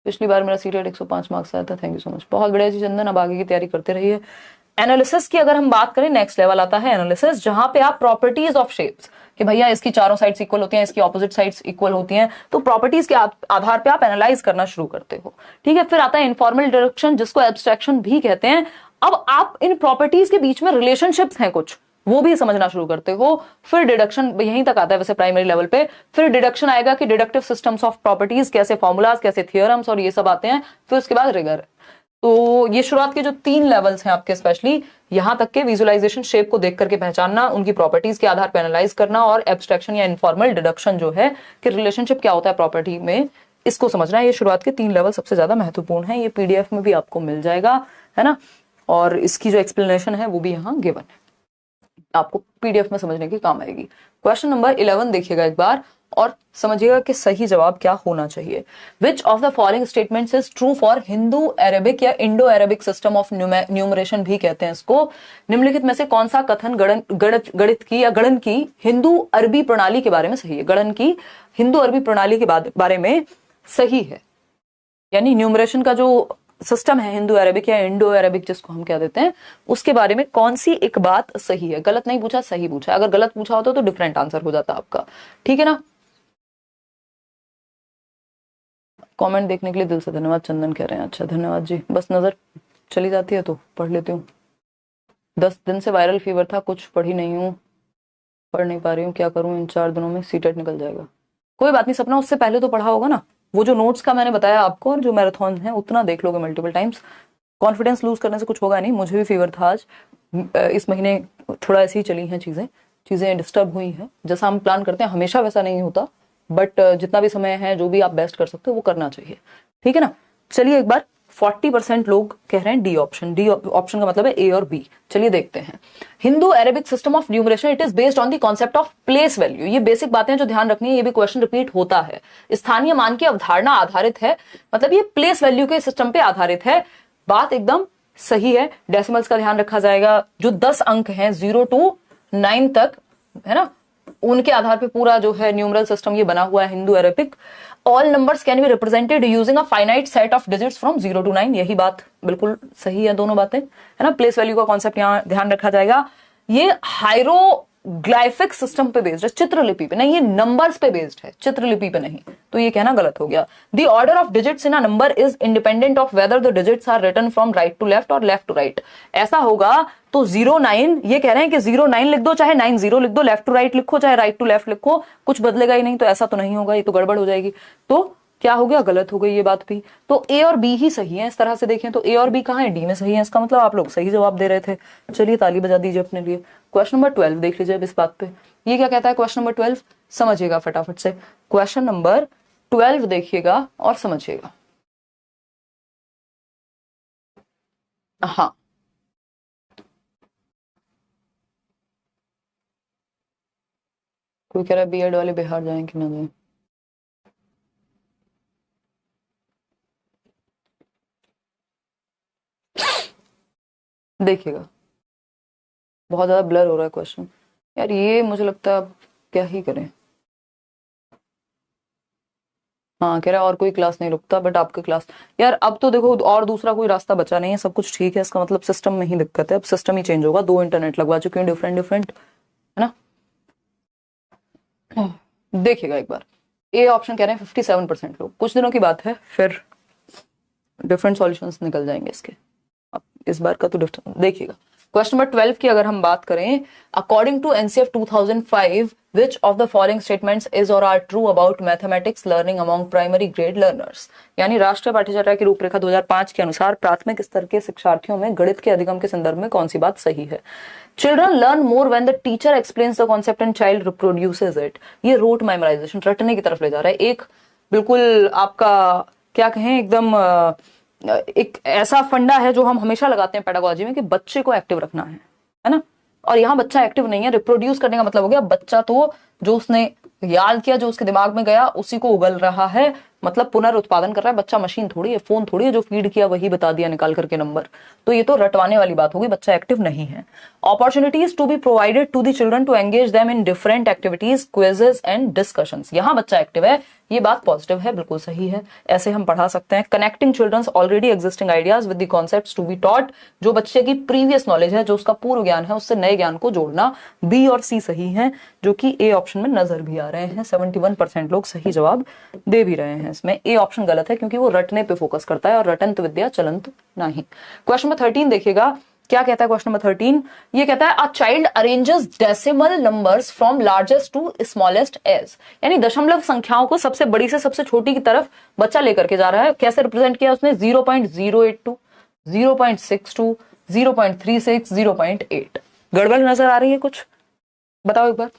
Speaker 1: पिछली बार मेरा सीटेट 105 मार्क्स आया था, थैंक यू सो मच, बहुत बढ़िया जी चंदन, अब आगे की तैयारी करते रहिए। एनालिसिस की अगर हम बात करें, नेक्स्ट लेवल आता है एनालिसिस, जहां पे आप प्रॉपर्टीज ऑफ शेप्स, कि भैया इसकी चारों साइड्स इक्वल होती हैं, इसकी ऑपोजिट साइड्स इक्वल होती हैं, तो प्रॉपर्टीज के आधार पे आप एनालाइज करना शुरू करते हो। ठीक है। फिर आता है इनफॉर्मल डिडक्शन, जिसको एब्स्ट्रैक्शन भी कहते हैं। अब आप इन प्रॉपर्टीज के बीच में रिलेशनशिप्स हैं कुछ, वो भी समझना शुरू करते हो। फिर डिडक्शन यहीं तक आता है वैसे प्राइमरी लेवल पे। फिर डिडक्शन आएगा कि डिडक्टिव सिस्टम्स ऑफ प्रॉपर्टीज, कैसे फॉर्मूलाज, कैसे थियोरम्स और ये सब आते हैं। फिर उसके बाद रिगर। तो ये शुरुआत के जो 3 लेवल्स हैं आपके, स्पेशली यहां तक के विजुअलाइजेशन, शेप को देख करके पहचानना, उनकी प्रॉपर्टीज के आधार पर एनालाइज करना, और एब्स्ट्रैक्शन या इनफॉर्मल डिडक्शन जो है कि रिलेशनशिप क्या होता है प्रॉपर्टी में, इसको समझना है। ये शुरुआत के 3 लेवल सबसे ज्यादा महत्वपूर्ण है। ये पीडीएफ में भी आपको मिल जाएगा, है ना, और इसकी जो एक्सप्लेनेशन है वो भी यहाँ गिवन है, आपको पीडीएफ में समझने की काम आएगी। क्वेश्चन नंबर 11 देखिएगा एक बार और समझिएगा कि सही जवाब क्या होना चाहिए। Which of the following statements is true for Hindu Arabic या Indo Arabic system of numeration भी कहते हैं इसको। निम्नलिखित में से कौन सा कथन गणित की या गणन की हिंदू अरबी प्रणाली के बारे में सही है? गणन की हिंदू अरबी प्रणाली के बारे में सही है, यानी न्यूमरेशन का जो सिस्टम है हिंदू अरेबिक या इंडो अरेबिक जिसको हम कह देते हैं, उसके बारे में कौन सी एक बात सही है? गलत नहीं पूछा, सही पूछा। अगर गलत पूछा होता तो डिफरेंट आंसर हो जाता आपका। ठीक है ना। कमेंट देखने के लिए दिल से धन्यवाद, चंदन कह रहे हैं। अच्छा धन्यवाद जी, बस नजर चली जाती है तो पढ़ लेती हूँ। 10 दिन से वायरल फीवर था, कुछ पढ़ी नहीं हूँ, पढ़ नहीं पा रही हूँ, क्या करूँ? इन 4 दिनों में सीटेट निकल जाएगा। कोई बात नहीं सपना, उससे पहले तो पढ़ा होगा ना। वो जो नोट्स का मैंने बताया आपको और जो मैराथन है उतना देख लोगे मल्टीपल टाइम्स। कॉन्फिडेंस लूज करने से कुछ होगा नहीं। मुझे भी फीवर था आज, इस महीने थोड़ा ऐसी ही चली हैं चीजें डिस्टर्ब हुई हैं। जैसा हम प्लान करते हैं हमेशा वैसा नहीं होता, बट जितना भी समय है जो भी आप बेस्ट कर सकते हो वो करना चाहिए। ठीक है ना। चलिए एक बार 40% लोग कह रहे हैं डी ऑप्शन। डी ऑप्शन का मतलब है ए और बी। चलिए देखते हैं। Hindu Arabic system of numeration, it is based on the concept of place value. ये बेसिक बातें जो ध्यान रखनी है, ये भी क्वेश्चन रिपीट होता है। स्थानीय मान की अवधारणा आधारित है, मतलब ये प्लेस वैल्यू के सिस्टम पे आधारित है। बात एकदम सही है। डेसिमल्स का ध्यान रखा जाएगा। जो 10 अंक हैं 0 to 9 तक, है ना, उनके आधार पे पूरा जो है न्यूमरल सिस्टम ये बना हुआ है Hindu Arabic. All numbers can be represented using a finite set of digits from 0 to 9। यही बात बिल्कुल सही है, दोनों बातें, है ना। प्लेस वैल्यू का कॉन्सेप्ट यहाँ ध्यान रखा जाएगा। ये हायरोग्लाइफिक सिस्टम पे बेस्ड है, चित्रलिपि पे नहीं, ये नंबर्स पे बेस्ड है, चित्रलिपि पे नहीं, तो ये कहना गलत हो गया। The order of digits in a number is independent of whether the digits are written from right to left और लेफ्ट टू राइट। ऐसा होगा तो 0-9, ये कह रहे हैं कि 0-9 लिख दो, चाहे 9-0 लिख दो, लेफ्ट टू राइट लिखो, चाहे राइट टू लेफ्ट लिखो, कुछ बदलेगा ही नहीं। तो ऐसा तो नहीं होगा, ये तो गड़बड़ हो जाएगी। तो क्या हो गया? गलत हो गई ये बात भी। तो ए और बी ही सही है। इस तरह से देखें तो ए और बी कहाँ है? डी में सही है। इसका मतलब आप लोग सही जवाब दे रहे थे। चलिए ताली बजा दीजिए अपने लिए। क्वेश्चन नंबर 12 देख लीजिए अब इस बात पे। ये क्या कहता है क्वेश्चन नंबर 12? समझिएगा फटाफट से। क्वेश्चन नंबर 12 देखिएगा और समझिएगा। हाँ, कोई कह रहा है बीएड वाले बिहार जाएं कि ना जाएं? देखिएगा बहुत ज्यादा ब्लर हो रहा है क्वेश्चन यार। ये मुझे लगता है अब क्या ही करें। हाँ, कह रहा है और कोई क्लास नहीं रुकता, बट आपके क्लास यार अब तो देखो और दूसरा कोई रास्ता बचा नहीं है, सब कुछ ठीक है। इसका मतलब सिस्टम में ही दिक्कत है। अब सिस्टम ही चेंज होगा। 2 इंटरनेट लगवा चुके हैं डिफरेंट, है ना। देखिएगा एक बार, ए ऑप्शन कह रहे हैं 57% लोग। कुछ दिनों की बात है, फिर डिफरेंट सॉल्यूशंस निकल जाएंगे इसके। अब इस बार का तो डिफरेंट देखिएगा। क्वेश्चन नंबर 12 की अगर हम बात करें, according to NCF 2005 which of the following statements is और are true about mathematics learning among primary grade learners. यानी राष्ट्रीय पाठ्यचर्या की रूपरेखा 2005 के अनुसार प्राथमिक स्तर के शिक्षार्थियों में गणित के अधिगम के संदर्भ में कौन सी बात सही है? Children learn more when the teacher explains the concept and child reproduces it. ये रोट मेमोराइजेशन, रटने की तरफ ले जा रहा है। एक बिल्कुल आपका क्या कहें, एकदम एक ऐसा फंडा है जो हम हमेशा लगाते हैं पेडागोजी में कि बच्चे को एक्टिव रखना है ना। और यहाँ बच्चा एक्टिव नहीं है। रिप्रोड्यूस करने का मतलब हो गया बच्चा तो जो उसने याद किया, जो उसके दिमाग में गया, उसी को उगल रहा है। मतलब पुनर्उत्पादन कर रहा है बच्चा, मशीन थोड़ी है, फोन थोड़ी है जो फीड किया वही बता दिया निकाल करके नंबर। तो ये तो रटवाने वाली बात होगी, बच्चा एक्टिव नहीं है। Opportunities to be provided to the children to engage them in different activities, quizzes and discussions. यहाँ बच्चा एक्टिव है, ये बात पॉजिटिव है, बिल्कुल सही है, ऐसे हम पढ़ा सकते हैं। Connecting children's already existing ideas with the concepts to be taught, जो बच्चे की प्रीवियस नॉलेज है, जो उसका पूर्व ज्ञान है, उससे नए ज्ञान को जोड़ना। बी और सी सही है, जो कि ए ऑप्शन में नजर भी आ रहे हैं। 71% लोग सही जवाब दे भी रहे हैं इसमें। ए ऑप्शन गलत है क्योंकि वो रटने पे फोकस करता है और रटंत विद्या चलंत नहीं। क्वेश्चन नंबर 13 देखिएगा, क्या कहता है क्वेश्चन नंबर 13? ये कहता है a child arranges decimal numbers from largest to smallest as, यानी दशमलव संख्याओं को सबसे बड़ी से सबसे छोटी की तरफ बच्चा लेकर के जा रहा है। कैसे रिप्रेजेंट किया उसने? 0.082, 0.62, 0.36, 0.8। गड़बड़ नजर आ रही है कुछ? बताओ एक बार।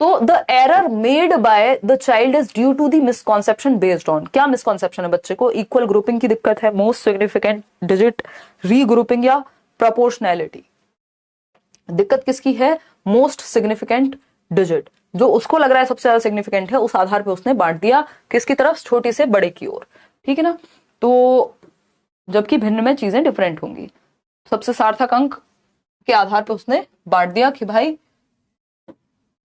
Speaker 1: तो the error made by the child is due to the misconception based on, क्या मिसकॉन्सेप्शन है बच्चे को? इक्वल ग्रुपिंग की दिक्कत है, मोस्ट सिग्निफिकेंट डिजिट, रीग्रुपिंग या प्रोपोर्शनैलिटी। दिक्कत किसकी है? मोस्ट सिग्निफिकेंट डिजिट, जो उसको लग रहा है सबसे ज्यादा सिग्निफिकेंट है, उस आधार पे उसने बांट दिया किसकी तरफ? छोटी से बड़े की ओर, ठीक है ना। तो जबकि भिन्न में चीजें डिफरेंट होंगी, सबसे सार्थक अंक के आधार पे उसने बांट दिया कि भाई।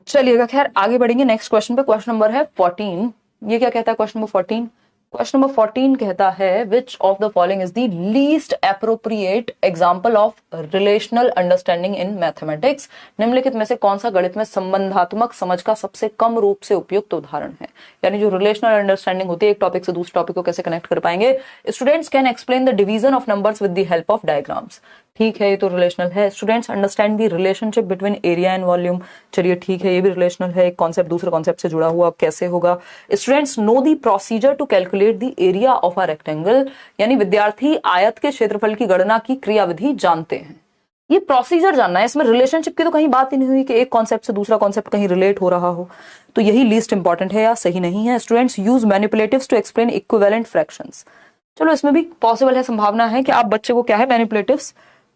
Speaker 1: चलिएगा, खैर आगे बढ़ेंगे नेक्स्ट क्वेश्चन पे। क्वेश्चन नंबर है 14। ये क्या कहता है क्वेश्चन नंबर 14? क्वेश्चन नंबर 14 कहता है which of the following is the least appropriate example of relational understanding in mathematics. निम्नलिखित में से कौन सा गणित में संबंधात्मक समझ का सबसे कम रूप से उपयुक्त उदाहरण है? यानी जो रिलेशनल अंडरस्टैंडिंग होती है, एक टॉपिक से दूसरे टॉपिक को कैसे कनेक्ट कर पाएंगे। Students can explain the division of numbers with the help of diagrams. ठीक है, ये तो रिलेशनल है। Students understand the relationship between area and volume. चलिए ठीक है, ये भी रिलेशनल है, एक कॉन्सेप्ट दूसरे कॉन्सेप्ट से जुड़ा हुआ, कैसे होगा। Students know the procedure to calculate the area of a rectangle, यानी विद्यार्थी आयत के क्षेत्रफल की गणना की क्रियाविधि जानते हैं। ये प्रोसीजर जानना है, इसमें रिलेशनशिप की तो कहीं बात ही नहीं हुई कि एक कॉन्सेप्ट से दूसरा कॉन्सेप्ट कहीं रिलेट हो रहा हो। तो यही लीस्ट इंपॉर्टेंट है या सही नहीं है। Students use manipulatives to explain equivalent fractions. चलो इसमें भी पॉसिबल है, संभावना है कि आप बच्चे को क्या है मैनिपुलेटिव्स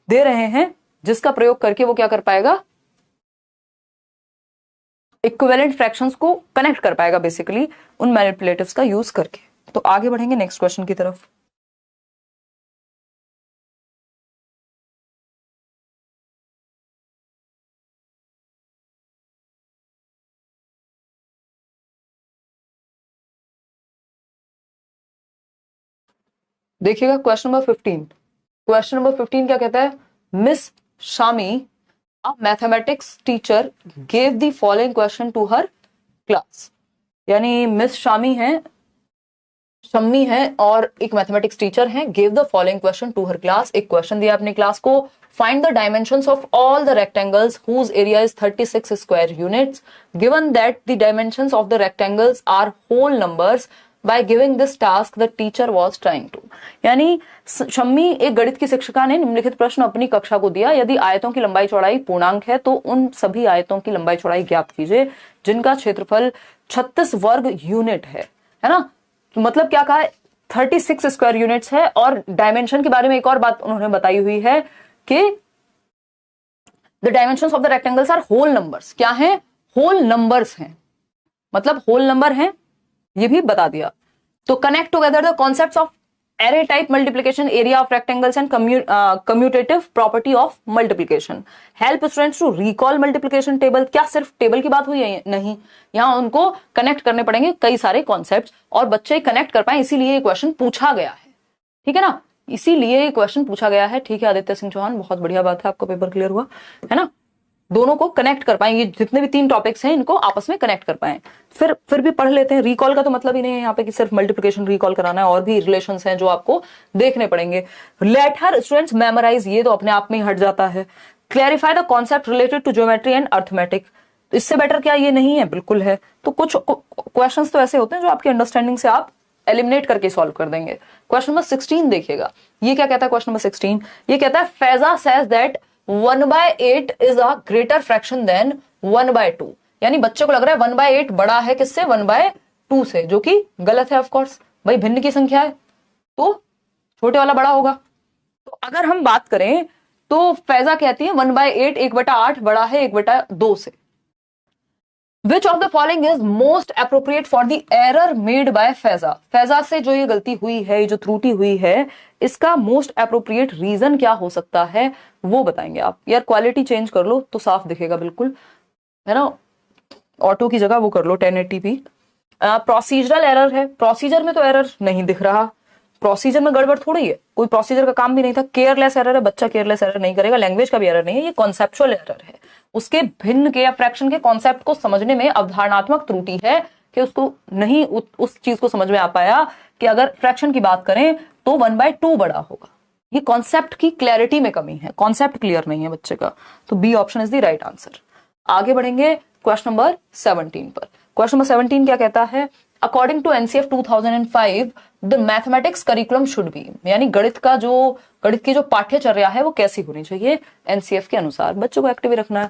Speaker 1: दे रहे हैं, जिसका प्रयोग करके वो क्या कर पाएगा? इक्विवेलेंट फ्रैक्शंस को कनेक्ट कर पाएगा बेसिकली उन मैनिपुलेटिव्स का यूज करके। तो आगे बढ़ेंगे नेक्स्ट क्वेश्चन की तरफ। देखिएगा क्वेश्चन नंबर 15। क्वेश्चन नंबर 15 क्या कहता है? Miss Shami, a mathematics teacher gave the following question to her class। यानी मिस शामी है, शम्मी है और एक मैथमेटिक्स टीचर है। Give the following question to her class, एक क्वेश्चन दिया अपनी क्लास को। Find the dimensions of all the rectangles whose area is 36 square units given that the dimensions of the rectangles are whole numbers by giving this task the teacher was trying to. यानी शम्मी एक गणित की शिक्षिका ने निम्नलिखित प्रश्न अपनी कक्षा को दिया। यदि आयतों की लंबाई चौड़ाई पूर्णांक है तो उन सभी आयतों की लंबाई चौड़ाई ज्ञात कीजिए जिनका क्षेत्रफल 36 वर्ग यूनिट है ना। मतलब क्या कहा है? 36 स्क्वायर यूनिट्स है। और डायमेंशन के बारे में एक और बात उन्होंने बताई हुई है कि the dimensions of the rectangles are whole numbers. क्या है? होल नंबर्स हैं, मतलब होल नंबर हैं, ये भी बता दिया। तो connect together the concepts of array type multiplication, area of rectangles and commutative property of multiplication. Help students to recall multiplication table. क्या सिर्फ टेबल की बात हुई है? नहीं, यहां उनको कनेक्ट करने पड़ेंगे कई सारे कॉन्सेप्ट्स और बच्चे कनेक्ट कर पाए, इसीलिए ये क्वेश्चन पूछा गया है। ठीक है ना, इसीलिए ये क्वेश्चन पूछा गया है। ठीक है आदित्य सिंह चौहान, बहुत बढ़िया बात है, आपका पेपर क्लियर हुआ है ना। दोनों को कनेक्ट कर पाए, ये जितने भी 3 टॉपिक्स हैं इनको आपस में कनेक्ट कर पाए। फिर भी पढ़ लेते हैं। रिकॉल का तो मतलब ही नहीं है यहाँ पे कि सिर्फ मल्टीप्लिकेशन रिकॉल कराना है, और भी रिलेशंस हैं जो आपको देखने पड़ेंगे। लेट हर स्टूडेंट्स मेमोराइज, ये तो अपने आप में ही हट जाता है। Clarify the concept related to geometry and arithmetic. इससे बेटर क्या ये नहीं है? बिल्कुल है। तो कुछ क्वेश्चंस तो ऐसे होते हैं जो आपकी अंडरस्टैंडिंग से आप एलिमिनेट करके सॉल्व कर देंगे। क्वेश्चन नंबर 16 देखिएगा, ये क्या कहता है? क्वेश्चन नंबर 16 ये कहता है Faiza says that 1/8 is a greater fraction than 1/2। यानी बच्चे को लग रहा है 1/8 बड़ा है किससे? 1/2 से, जो कि गलत है। ऑफ कोर्स भाई भिन्न की संख्या है तो छोटे वाला बड़ा होगा। तो अगर हम बात करें तो फैजा कहती है 1/8 1/8 बड़ा है 1/2 से। विच of the following is most appropriate for the error made bye Faiza. Faiza से जो ये गलती हुई है, ये जो त्रुटि हुई है, इसका मोस्ट अप्रोप्रिएट रीजन क्या हो सकता है वो बताएंगे आप। यार क्वालिटी चेंज कर लो तो साफ दिखेगा बिल्कुल, है ना। ऑटो की जगह वो कर लो 1080p। प्रोसीजरल एरर है, प्रोसीजर में तो एरर नहीं दिख रहा, प्रोसीजर में गड़बड़ थोड़ी है, कोई प्रोसीजर का काम भी नहीं था। केयरलेस एरर है, बच्चा केयरलेस एरर नहीं करेगा। लैंग्वेज का भी एरर नहीं है, ये कॉन्सेप्चुअल एरर है, उसके भिन्न के या फ्रैक्शन के कॉन्सेप्ट को समझने में अवधारणात्मक त्रुटि है कि उसको नहीं उस चीज को समझ में आ पाया कि अगर फ्रैक्शन की बात करें तो 1/2 बड़ा होगा। ये कॉन्सेप्ट की क्लैरिटी में कमी है, कॉन्सेप्ट क्लियर नहीं है बच्चे का। तो B option is the right answer. आगे बढ़ेंगे क्वेश्चन नंबर 17 पर। क्वेश्चन नंबर 17 क्या कहता है, according to NCF 2005 the mathematics curriculum should be, यानी गणित की जो पाठ्यचर्या है वो कैसी होनी चाहिए एनसीएफ के अनुसार। बच्चों को एक्टिव रखना है।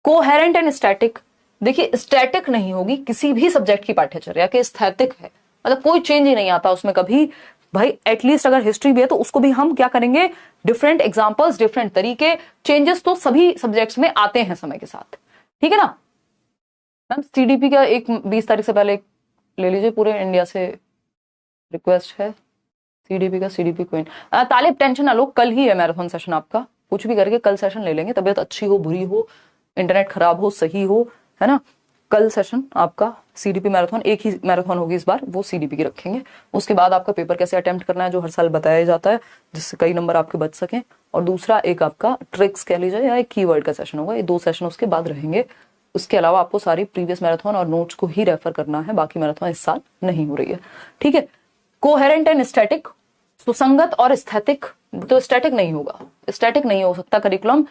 Speaker 1: कोहेरेंट एंड स्टैटिक, देखिए स्टैटिक नहीं होगी किसी भी सब्जेक्ट की पाठ्यचर्या के, स्थैतिक है, मतलब कोई चेंज ही नहीं आता उसमें कभी। भाई एटलीस्ट अगर हिस्ट्री भी है तो उसको भी हम क्या करेंगे, डिफरेंट एग्जांपल्स, डिफरेंट तरीके, चेंजेस तो सभी सब्जेक्ट्स में आते हैं समय के साथ, ठीक है ना। मैम सीडीपी का 20 तारीख से पहले ले लीजिए, पूरे इंडिया से रिक्वेस्ट है सीडीपी का, सीडीपी क्वीन। तालिब टेंशन ना लो, कल ही है मैराथन सेशन आपका, कुछ भी करके कल सेशन ले लेंगे, तबीयत अच्छी हो बुरी हो, इंटरनेट खराब हो सही हो, है ना। कल सेशन आपका सीडीपी मैराथन, एक ही मैराथन होगी इस बार, वो सीडीपी की रखेंगे। उसके बाद आपका पेपर कैसे अटेम्प्ट करना है जो हर साल बताया जाता है, जिससे कई नंबर आपके बच सकें। और दूसरा एक आपका ट्रिक्स कह लीजिए या एक कीवर्ड का सेशन होगा, ये 2 सेशन उसके बाद रहेंगे। उसके अलावा आपको सारी प्रीवियस मैराथन और नोट्स को ही रेफर करना है, बाकी मैराथन इस साल नहीं हो रही है, ठीक है। कोहेरेंट एंड स्टैटिक, सुसंगत और स्थैतिक, तो स्टैटिक नहीं होगा, स्टैटिक नहीं हो सकता करिकुलम,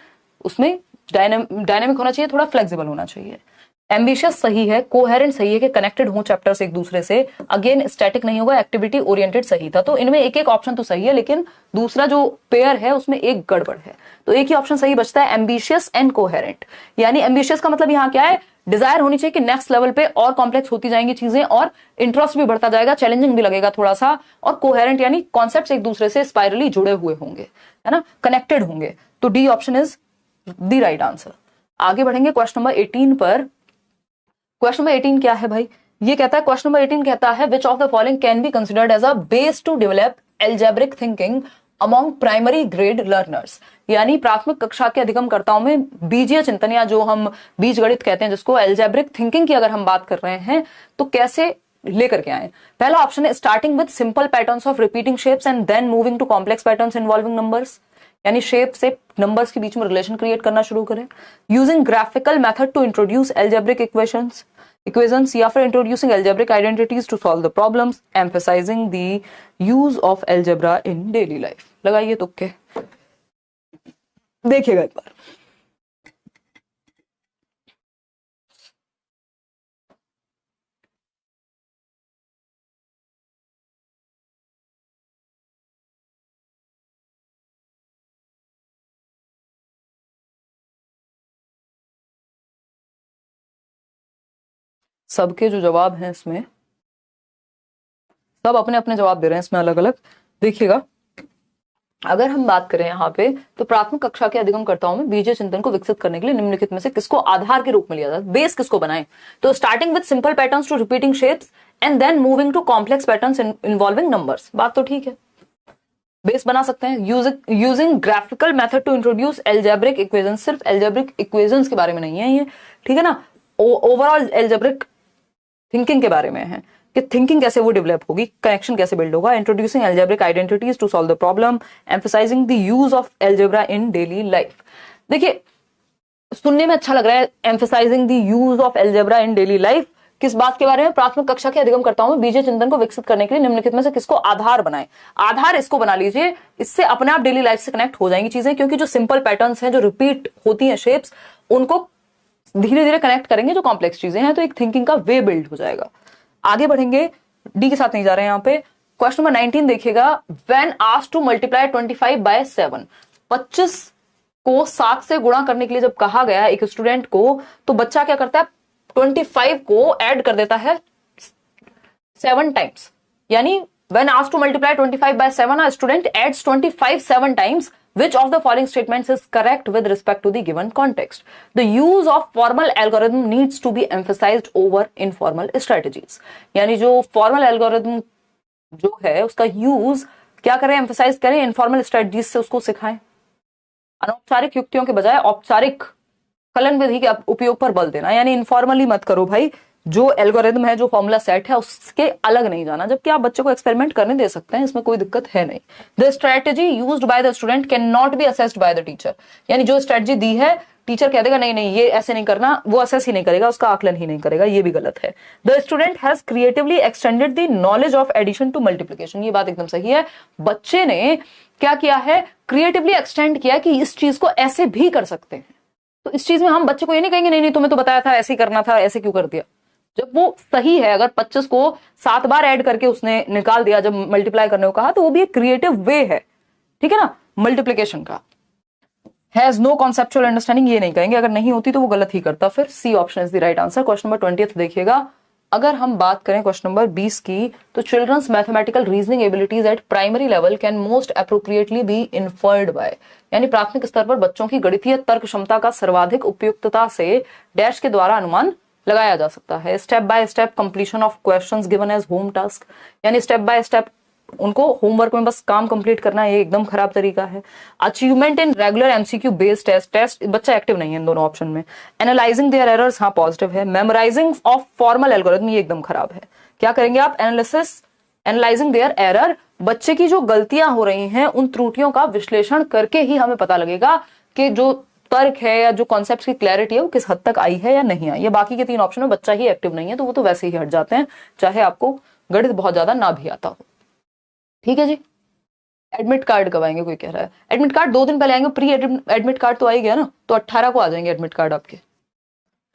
Speaker 1: उसमें डायनेमिक होना चाहिए, थोड़ा फ्लेक्सिबल होना चाहिए। एम्बिशियस सही है, कोहेरेंट सही है कि कनेक्टेड हो चैप्टर्स एक दूसरे से, अगेन स्टैटिक नहीं होगा, एक्टिविटी ओरिएंटेड सही था। तो इनमें एक एक ऑप्शन तो सही है, लेकिन दूसरा जो पेयर है उसमें एक गड़बड़ है, तो एक ही ऑप्शन सही बचता है, एम्बिशियस एंड कोहेरेंट। यानी एम्बिशियस का मतलब यहाँ क्या है, डिजायर होनी चाहिए कि नेक्स्ट लेवल पे और कॉम्प्लेक्स होती जाएंगी चीजें और इंटरेस्ट भी बढ़ता जाएगा, चैलेंजिंग भी लगेगा थोड़ा सा। और कोहेरेंट यानी कॉन्सेप्ट्स एक दूसरे से स्पाइरली जुड़े हुए होंगे, है ना, कनेक्टेड होंगे। तो D option is the right answer. आगे बढ़ेंगे क्वेश्चन नंबर 18 पर। क्वेश्चन नंबर 18 क्या है भाई, ये कहता है, क्वेश्चन नंबर 18 कहता है which of the following can be considered as a base to develop algebraic thinking among primary grade learners. यानी प्राथमिक कक्षा के अधिगमकर्ताओं में बीजीय चिंतन, या जो हम बीज गणित कहते हैं, जिसको एल्जेब्रिक थिंकिंग की अगर हम बात कर रहे हैं तो कैसे लेकर के आए। पहला ऑप्शन है starting with simple patterns of repeating shapes and then moving to complex patterns involving numbers, यानी शेप से नंबर्स के बीच में रिलेशन क्रिएट करना शुरू करें। Using graphical method to introduce algebraic equations, या फिर introducing algebraic identities to solve the problems, emphasising the use of algebra in daily life. लगाइए तुक्के, देखिएगा एक बार। सबके जो जवाब हैं इसमें, सब अपने अपने जवाब दे रहे हैं इसमें अलग अलग। देखिएगा, अगर हम बात करें यहाँ पे तो प्राथमिक कक्षा के अधिगमकर्ताओं में बीजीय चिंतन को विकसित करने के लिए निम्नलिखित में से किसको आधार के रूप में लिया जाता है, बेस किसको बनाएं। तो starting with simple patterns to repeating shapes and then moving to complex patterns involving numbers, बात तो ठीक है, बेस बना सकते हैं। Using graphical method to introduce algebraic equations, सिर्फ एल्जेब्रिक इक्वेशंस के बारे में नहीं है ये, ठीक है ना, ओवरऑल एल्जेब्रिक थिंकिंग के बारे में है कि थिंकिंग कैसे वो डेवलप होगी, कनेक्शन कैसे बिल्ड होगा। Introducing algebraic identities to solve the problem, emphasising the use of algebra in daily life. देखिए सुनने में अच्छा लग रहा है, emphasising the use of algebra in daily life, किस बात के बारे में, प्राथमिक कक्षा के अधिगमकर्ताओं में बीजीय चिंतन को विकसित करने के लिए निम्नलिखित में से किसको आधार बनाए। आधार इसको बना लीजिए, इससे अपने आप डेली लाइफ से कनेक्ट हो जाएंगी चीजें, क्योंकि जो सिंपल पैटर्न्स हैं, जो रिपीट होती हैं शेप्स, उनको धीरे धीरे कनेक्ट करेंगे जो कॉम्प्लेक्स चीजें हैं, तो एक थिंकिंग का वे बिल्ड हो जाएगा। आगे बढ़ेंगे, डी के साथ नहीं जा रहे हैं यहाँ पे। क्वेश्चन नंबर 19 देखिएगा, when asked to multiply 25 by 7, 25 को 7 से गुणा करने के लिए जब कहा गया एक स्टूडेंट को, तो बच्चा क्या करता है, 25 को ऐड कर देता है 7 टाइम्स। यानी when asked to multiply 25 by 7 a student adds 25 7 times, Which of the following statements is correct with respect to the given context? The use of formal algorithm needs to be emphasized over informal strategies. यानी जो formal algorithm जो है उसका use क्या करें, emphasise करें, informal strategies से उसको सिखाएं, अनौपचारिक युक्तियों के बजाय औपचारिक कलन विधि के उपयोग पर बल देना। यानी इनफॉर्मली मत करो भाई, जो एल्गोरिथम है, जो फॉर्मूला सेट है उसके अलग नहीं जाना, जबकि आप बच्चे को एक्सपेरिमेंट करने दे सकते हैं, इसमें कोई दिक्कत है नहीं। The strategy used by the student can not be assessed by the teacher. यानी जो स्ट्रेटजी दी है टीचर कह देगा नहीं नहीं ये ऐसे नहीं करना, वो असेस ही नहीं करेगा, उसका आकलन ही नहीं करेगा, ये भी गलत है। The student has creatively extended the knowledge of addition to multiplication. ये बात एकदम सही है, बच्चे ने क्या किया है, क्रिएटिवली एक्सटेंड किया कि इस चीज को ऐसे भी कर सकते हैं। तो इस चीज में हम बच्चे को ये नहीं कहेंगे नहीं नहीं तुम्हें तो बताया था ऐसे ही करना था, ऐसे क्यों कर दिया, जब वो सही है। अगर 25 को 7 बार ऐड करके उसने निकाल दिया जब मल्टीप्लाई करने को कहा, तो वो भी एक क्रिएटिव वे है, ठीक है ना, मल्टीप्लिकेशन का। हैज नो कॉन्सेप्चुअल अंडरस्टैंडिंग ये नहीं कहेंगे, अगर नहीं होती तो वो गलत ही करता। फिर C option is the right answer. Question number 20 देखिएगा। अगर हम बात करें क्वेश्चन नंबर 20 की, तो children's mathematical reasoning abilities at primary level can most appropriately be inferred by. यानी प्राथमिक स्तर पर बच्चों की गणितीय तर्क क्षमता का सर्वाधिक उपयुक्तता से डैश के द्वारा अनुमान लगाया जा सकता है। Step by step completion of questions given age home task. यानी स्टेप बाय स्टेप उनको होमवर्क में बस काम कंप्लीट करना, ये एकदम खराब तरीका है। Achievement in regular MCQ based test, बच्चा एक्टिव नहीं है इन दोनों ऑप्शन में। एनालाइजिंग देयर एरर्स, हाँ पॉजिटिव है। मेमोराइजिंग ऑफ फॉर्मल एल्गोरिथम, ये एकदम खराब है। क्या करेंगे आप, एनालिसिस, एनालाइजिंग देयर एरर, बच्चे की जो गलतियां हो रही हैं उन त्रुटियों का विश्लेषण करके ही हमें पता लगेगा कि जो तर्क है या जो कॉन्सेप्ट की क्लैरिटी है वो किस हद तक आई है या नहीं आई। ये बाकी के 3 ऑप्शन में बच्चा ही एक्टिव नहीं है, तो वो तो वैसे ही हट जाते हैं, चाहे आपको गणित बहुत ज्यादा ना भी आता हो। ठीक है जी। एडमिट कार्ड कब आएंगे, कोई कह रहा है। एडमिट कार्ड 2 दिन पहले आएंगे, प्री एडमिट कार्ड तो आ ही गया ना, तो 18 को आ जाएंगे एडमिट कार्ड आपके,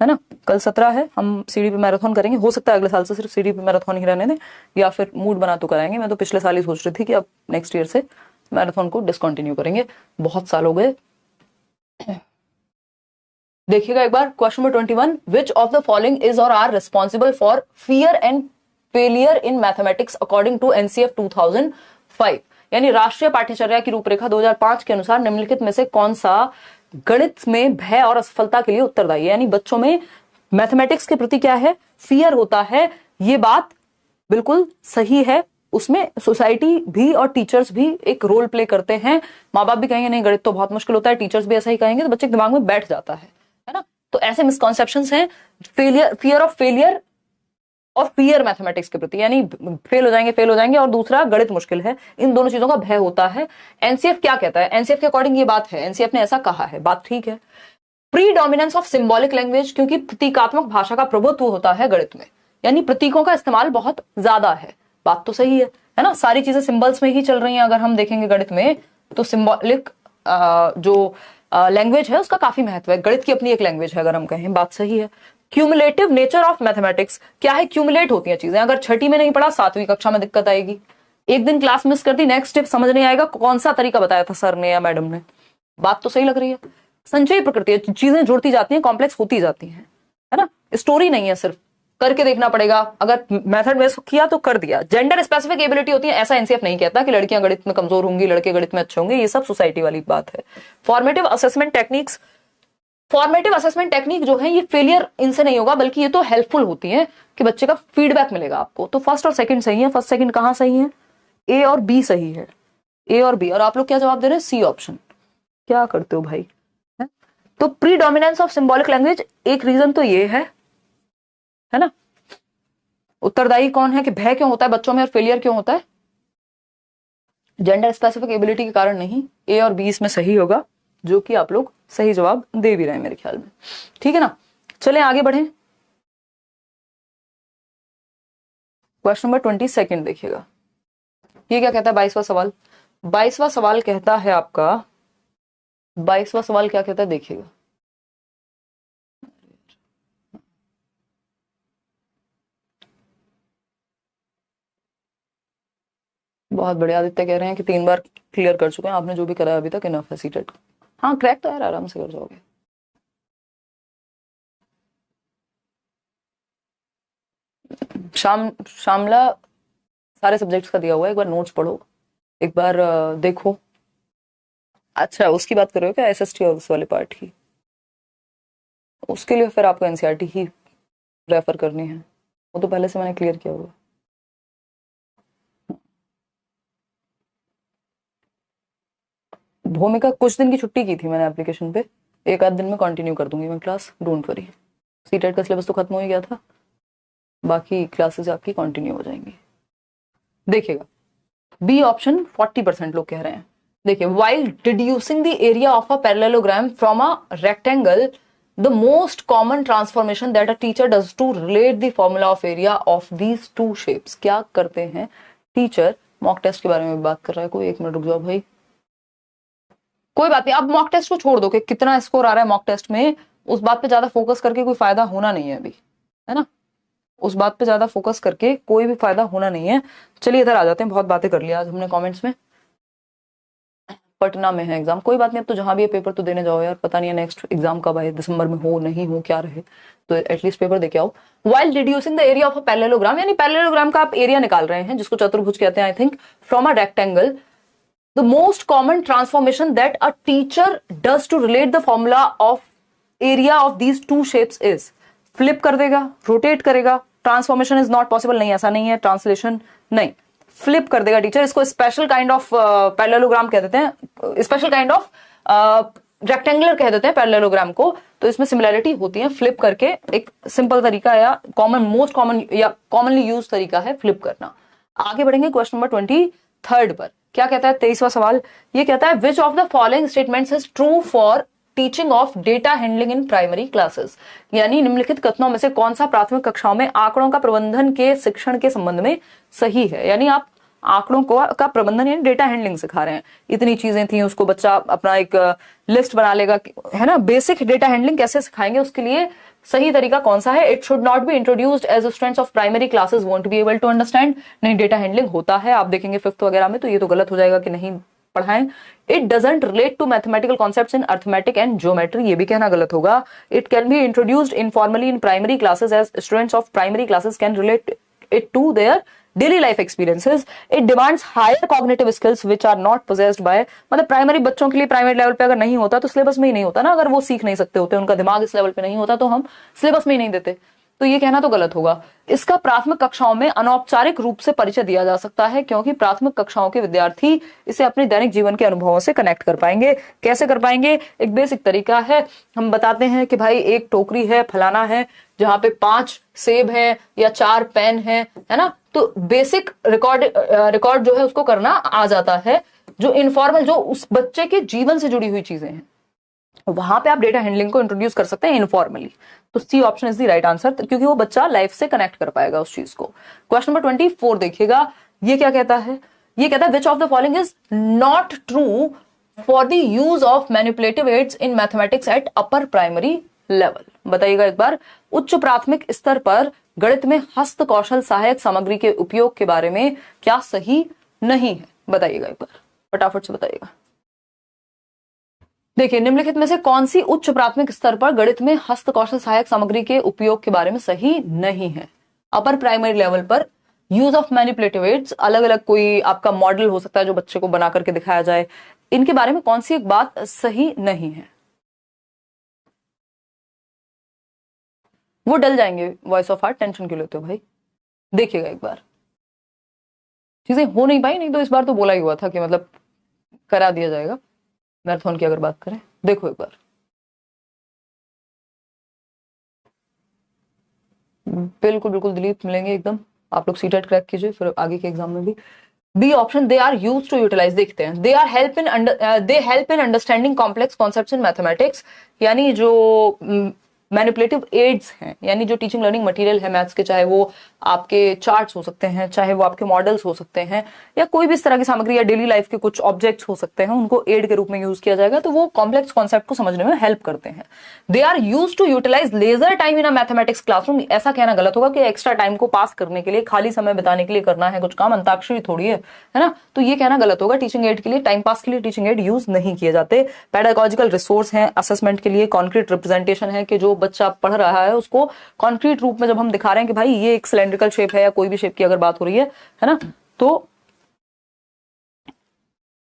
Speaker 1: है ना। कल 17 है, हम सीडीपी मैराथन करेंगे, हो सकता है अगले साल से सिर्फ सीडीपी मैराथन ही रहने दें, या फिर मूड बना तो कराएंगे। मैं तो पिछले साल ही सोच रही थी कि अब नेक्स्ट ईयर से मैराथन को डिसकंटिन्यू करेंगे, बहुत साल हो गए। देखिएगा एक बार question number 21, which of the following is और are responsible for fear and failure in mathematics according to NCF 2005। यानी राष्ट्रीय पाठ्यचर्या की रूपरेखा 2005 के अनुसार निम्नलिखित में से कौन सा गणित में भय और असफलता के लिए उत्तरदायी है। यानी बच्चों में मैथमेटिक्स के प्रति क्या है, फियर होता है, ये बात बिल्कुल सही है। उसमें सोसाइटी भी और टीचर्स भी एक रोल प्ले करते हैं। माँ बाप भी कहेंगे नहीं गणित तो बहुत मुश्किल होता है, टीचर्स भी ऐसा ही कहेंगे, तो बच्चे के दिमाग में बैठ जाता है ना। तो ऐसे मिसकॉन्सेप्शंस हैं, फेलियर, फियर ऑफ फेलियर और फियर मैथमेटिक्स के प्रति, यानी फेल हो जाएंगे, और दूसरा गणित मुश्किल है, इन दोनों चीजों का भय होता है। एनसीएफ क्या कहता है, एनसीएफ के अकॉर्डिंग ये बात है, एनसीएफ ने ऐसा कहा है, बात ठीक है। Pre dominance of symbolic language, क्योंकि प्रतीकात्मक भाषा का प्रभुत्व होता है गणित में, यानी प्रतीकों का इस्तेमाल बहुत ज्यादा है, बात तो सही है ना। सारी चीजें सिंबल्स में ही चल रही हैं, अगर हम देखेंगे गणित में तो सिंबॉलिक जो लैंग्वेज है उसका काफी महत्व है, गणित की अपनी एक लैंग्वेज है अगर हम कहें, बात सही है। क्यूमुलेटिव नेचर ऑफ मैथमेटिक्स, क्या है, क्यूमुलेट होती हैं चीजें, अगर छठी में नहीं पढ़ा 7वीं कक्षा में दिक्कत आएगी। एक दिन क्लास मिस कर दी, नेक्स्ट स्टेप समझ नहीं आएगा कौन सा तरीका बताया था सर ने या मैडम ने, बात तो सही लग रही है। संचयी प्रकृति है, चीजें जुड़ती जाती हैं, कॉम्प्लेक्स होती जाती हैं, है ना, स्टोरी नहीं है, सिर्फ करके देखना पड़ेगा, अगर मेथड में किया तो कर दिया। जेंडर स्पेसिफिक एबिलिटी होती है, ऐसा एनसीएफ नहीं कहता कि लड़कियां गणित में कमजोर होंगी, लड़के गणित में अच्छे होंगे, ये सब सोसाइटी वाली बात है। Formative assessment techniques, formative assessment technique जो है ये फेलियर इनसे नहीं होगा, बल्कि ये तो हेल्पफुल होती है कि बच्चे का फीडबैक मिलेगा आपको। तो फर्स्ट और सेकंड सही है, फर्स्ट सेकंड कहां सही है, ए और बी सही है, ए और बी। और आप लोग क्या जवाब दे रहे हैं, सी ऑप्शन। क्या करते हो भाई, है? तो pre dominance of symbolic language एक रीजन तो ये है ना। उत्तरदायी कौन है कि भय क्यों होता है बच्चों में और फेलियर क्यों होता है, जेंडर स्पेसिफिक एबिलिटी के कारण नहीं। ए और बी इसमें सही होगा, जो कि आप लोग सही जवाब दे भी रहे हैं मेरे ख्याल में, ठीक है ना। चलें आगे बढ़ें, क्वेश्चन नंबर 22 देखिएगा। ये क्या कहता है, 22वां सवाल। 22वां सवाल कहता है आपका, 22वां सवाल क्या कहता है देखिएगा। बहुत बढ़िया, आदित्य कह रहे हैं कि 3 बार क्लियर कर चुके हैं आपने, जो भी करा है अभी तक इनफ है सीटेट। हाँ क्रैक तो यार आराम से कर जाओगे। शामला सारे सब्जेक्ट्स का दिया हुआ है, एक बार नोट्स पढ़ो, एक बार देखो, अच्छा, उसकी बात कर रहे हो क्या, एसएसटी और उस वाले पार्ट की? उसके लिए फिर आपको एनसीईआरटी ही रेफर करनी है, वो तो पहले से मैंने क्लियर किया हुआ। भूमिका कुछ दिन की छुट्टी की थी मैंने एप्लीकेशन पे, एक आध दिन में कंटिन्यू कर दूंगी मैं क्लास, डोंट वरी। सीटेट का सिलेबस तो खत्म हो ही गया था, बाकी क्लासेस आपकी कंटिन्यू हो जाएंगी। देखिएगा बी ऑप्शन 40% लोग कह रहे हैं। देखिए, while deducing the area of a parallelogram from a rectangle, the most common transformation that a teacher does to relate the formula of area of these two shapes. क्या करते हैं टीचर? मॉक टेस्ट के बारे में बात कर रहा है कोई, एक मिनट रुक जाओ भाई। कोई बात नहीं, अब मॉक टेस्ट को छोड़ दो कि कितना स्कोर आ रहा है मॉक टेस्ट में, उस बात पे ज्यादा फोकस करके कोई फायदा होना नहीं है अभी, है ना? उस बात पे ज्यादा फोकस करके कोई भी फायदा होना नहीं है। चलिए इधर आ जाते हैं, बहुत बातें कर लिया आज हमने कमेंट्स में। पटना में है एग्जाम, कोई बात नहीं, अब तो जहां भी है पेपर तो देने जाओ यार, पता नहीं है नेक्स्ट एग्जाम कब आए, दिसंबर में हो नहीं हो क्या रहे, तो एटलीस्ट पेपर देके आओ। While reducing the area of a parallelogram, यानी पैरेललोग्राम का आप एरिया निकाल रहे हैं, जिसको चतुर्भुज कहते हैं I think, from a rectangle, the most common transformation that a teacher does to relate the formula of area of these two shapes is. Flip कर देगा, रोटेट करेगा, ट्रांसफॉर्मेशन इज नॉट पॉसिबल, नहीं ऐसा नहीं है, ट्रांसलेशन नहीं, flip कर देगा टीचर। इसको स्पेशल काइंड ऑफ पैरेललोग्राम कह देते हैं, स्पेशल काइंड ऑफ रेक्टेंगुलर कह देते हैं पैरेललोग्राम को, तो इसमें सिमिलैरिटी होती है। फ्लिप करके एक सिंपल तरीका या कॉमन, मोस्ट कॉमन या कॉमनली यूज तरीका है फ्लिप करना। आगे बढ़ेंगे क्वेश्चन नंबर 23 पर। क्या कहता है 23वां सवाल? ये कहता है which of the following statements is true for teaching of data handling in primary classes, यानी निम्नलिखित कथनों में से कौन सा प्राथमिक कक्षाओं में आंकड़ों का प्रबंधन के शिक्षण के संबंध में सही है। यानी आप आंकड़ों को का प्रबंधन यानी डेटा हैंडलिंग सिखा रहे हैं, इतनी चीजें थी, उसको बच्चा अपना एक लिस्ट बना लेगा, है ना? बेसिक डेटा हैंडलिंग कैसे सिखाएंगे, उसके लिए सही तरीका कौन सा है? It should not be introduced as students of primary classes won't be able to understand. नहीं, डेटा हैंडलिंग होता है, आप देखेंगे 5th वगैरह में, तो ये तो गलत हो जाएगा कि नहीं पढ़ाएं। It doesn't relate to mathematical concepts in arithmetic and geometry, ये भी कहना गलत होगा। It can be introduced informally in primary classes as students of primary classes can relate it to their daily life experiences. It demands higher cognitive skills which are not possessed by, मतलब primary बच्चों के लिए primary level पे अगर नहीं होता तो syllabus में ही नहीं होता ना, अगर वो सीख नहीं सकते होते, उनका दिमाग इस लेवल पे नहीं होता, तो हम सिलेबस में ही नहीं देते, तो ये कहना तो गलत होगा। इसका प्राथमिक कक्षाओं में अनौपचारिक रूप से परिचय दिया जा सकता है, क्योंकि प्राथमिक कक्षाओं के विद्यार्थी इसे अपने दैनिक जीवन के अनुभवों से कनेक्ट कर पाएंगे। कैसे कर पाएंगे? एक बेसिक तरीका है, हम बताते हैं कि भाई एक टोकरी है, फलाना है, जहां पे 5 सेब है या 4 पेन है ना, तो बेसिक रिकॉर्ड जो है उसको करना आ जाता है। जो इनफॉर्मल, जो उस बच्चे के जीवन से जुड़ी हुई चीजें हैं, वहां पे आप डेटा हैंडलिंग को इंट्रोड्यूस कर सकते हैं इनफॉर्मली। तो C option is the right answer, क्योंकि वो बच्चा लाइफ से कनेक्ट कर पाएगा उस चीज को। क्वेश्चन नंबर 24 देखिएगा, ये क्या कहता है? ये कहता है which of the following is not true for the use of manipulative aids in mathematics at upper primary level. बताइएगा एक बार, उच्च प्राथमिक स्तर पर गणित में हस्त कौशल सहायक सामग्री के उपयोग के बारे में क्या सही नहीं है? बताइएगा एक बार, फटाफट से बताइएगा। देखिए, निम्नलिखित में से कौन सी उच्च प्राथमिक स्तर पर गणित में हस्त कौशल सहायक सामग्री के उपयोग के बारे में सही नहीं है? अपर प्राइमरी लेवल पर यूज ऑफ मैनिपुलेटिव एड्स, अलग अलग कोई आपका मॉडल हो सकता है जो बच्चे को बना करके दिखाया जाए, इनके बारे में कौन सी एक बात सही नहीं है? वो डल जाएंगे वॉइस ऑफ हार्ट, टेंशन क्यों लेते हो भाई? देखिएगा एक बार, चीजें हो नहीं पाई, नहीं तो इस बार तो बोला ही हुआ था कि मतलब करा दिया जाएगा मैराथन की अगर बात करें। देखो एक बार, बिल्कुल बिल्कुल दिलीप मिलेंगे एकदम, आप लोग सीटेट क्रैक कीजिए फिर आगे के एग्जाम में भी। B option, they are used to utilise, देखते हैं, they help in understanding complex concepts in mathematics, यानी जो मैनिपुलेटिव एड्स हैं, यानी जो टीचिंग लर्निंग मटेरियल है मैथ्स के, चाहे वो आपके चार्ट्स हो सकते हैं, चाहे वो आपके मॉडल्स हो सकते हैं, या कोई भी इस तरह की सामग्री या डेली लाइफ के कुछ ऑब्जेक्ट्स हो सकते हैं, उनको एड के रूप में यूज किया जाएगा, तो वो कॉम्प्लेक्स कॉन्सेप्ट को समझने में हेल्प करते हैं। They are used to utilise leisure time in a mathematics classroom, ऐसा कहना गलत होगा कि एक्स्ट्रा टाइम को पास करने के लिए, खाली समय बिताने के लिए करना है कुछ काम, अंताक्षरी थोड़ी है ना, तो ये कहना गलत होगा। टीचिंग एड के लिए, टाइम पास के लिए टीचिंग एड यूज नहीं किए जाते। पेडागोजिकल रिसोर्स है, असेसमेंट के लिए कॉन्क्रीट रिप्रेजेंटेशन है, कि जो बच्चा पढ़ रहा है उसको कॉन्क्रीट रूप में जब हम दिखा रहे हैं कि भाई ये एक सिलेंड्रिकल शेप है या कोई भी शेप की अगर बात हो रही है ना, तो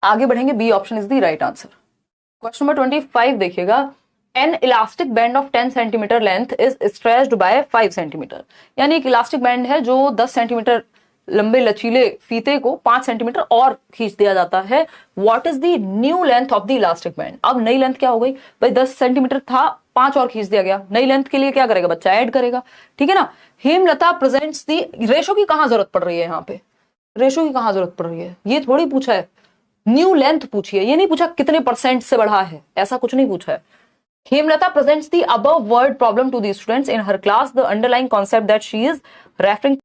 Speaker 1: आगे बढ़ेंगे। B option is the right answer. Question number 25 देखिएगा, an elastic band of 10 centimetre length is stretched by 5 centimetre. यानी एक इलास्टिक बैंड है जो 10 सेंटीमीटर लंबे लचीले फीते को 5 सेंटीमीटर और खींच दिया जाता है। What is the new length of the elastic band? अब नई लेंथ क्या हो गई भाई, 10 सेंटीमीटर था, 5 और खींच दिया गया, नई लेंथ के लिए क्या करेगा बच्चा, ऐड करेगा, ठीक है ना। हेमलता प्रेजेंट्स दी, रेशो की कहां जरूरत पड़ रही है, यहाँ पे रेशो की कहां जरूरत पड़ रही है, ये थोड़ी पूछा है, न्यू लेंथ पूछी है, ये नहीं पूछा कितने परसेंट से बढ़ा है, ऐसा कुछ नहीं पूछा है। Hemlata presents the above word problem to the students in her class. The underlying concept that she is referring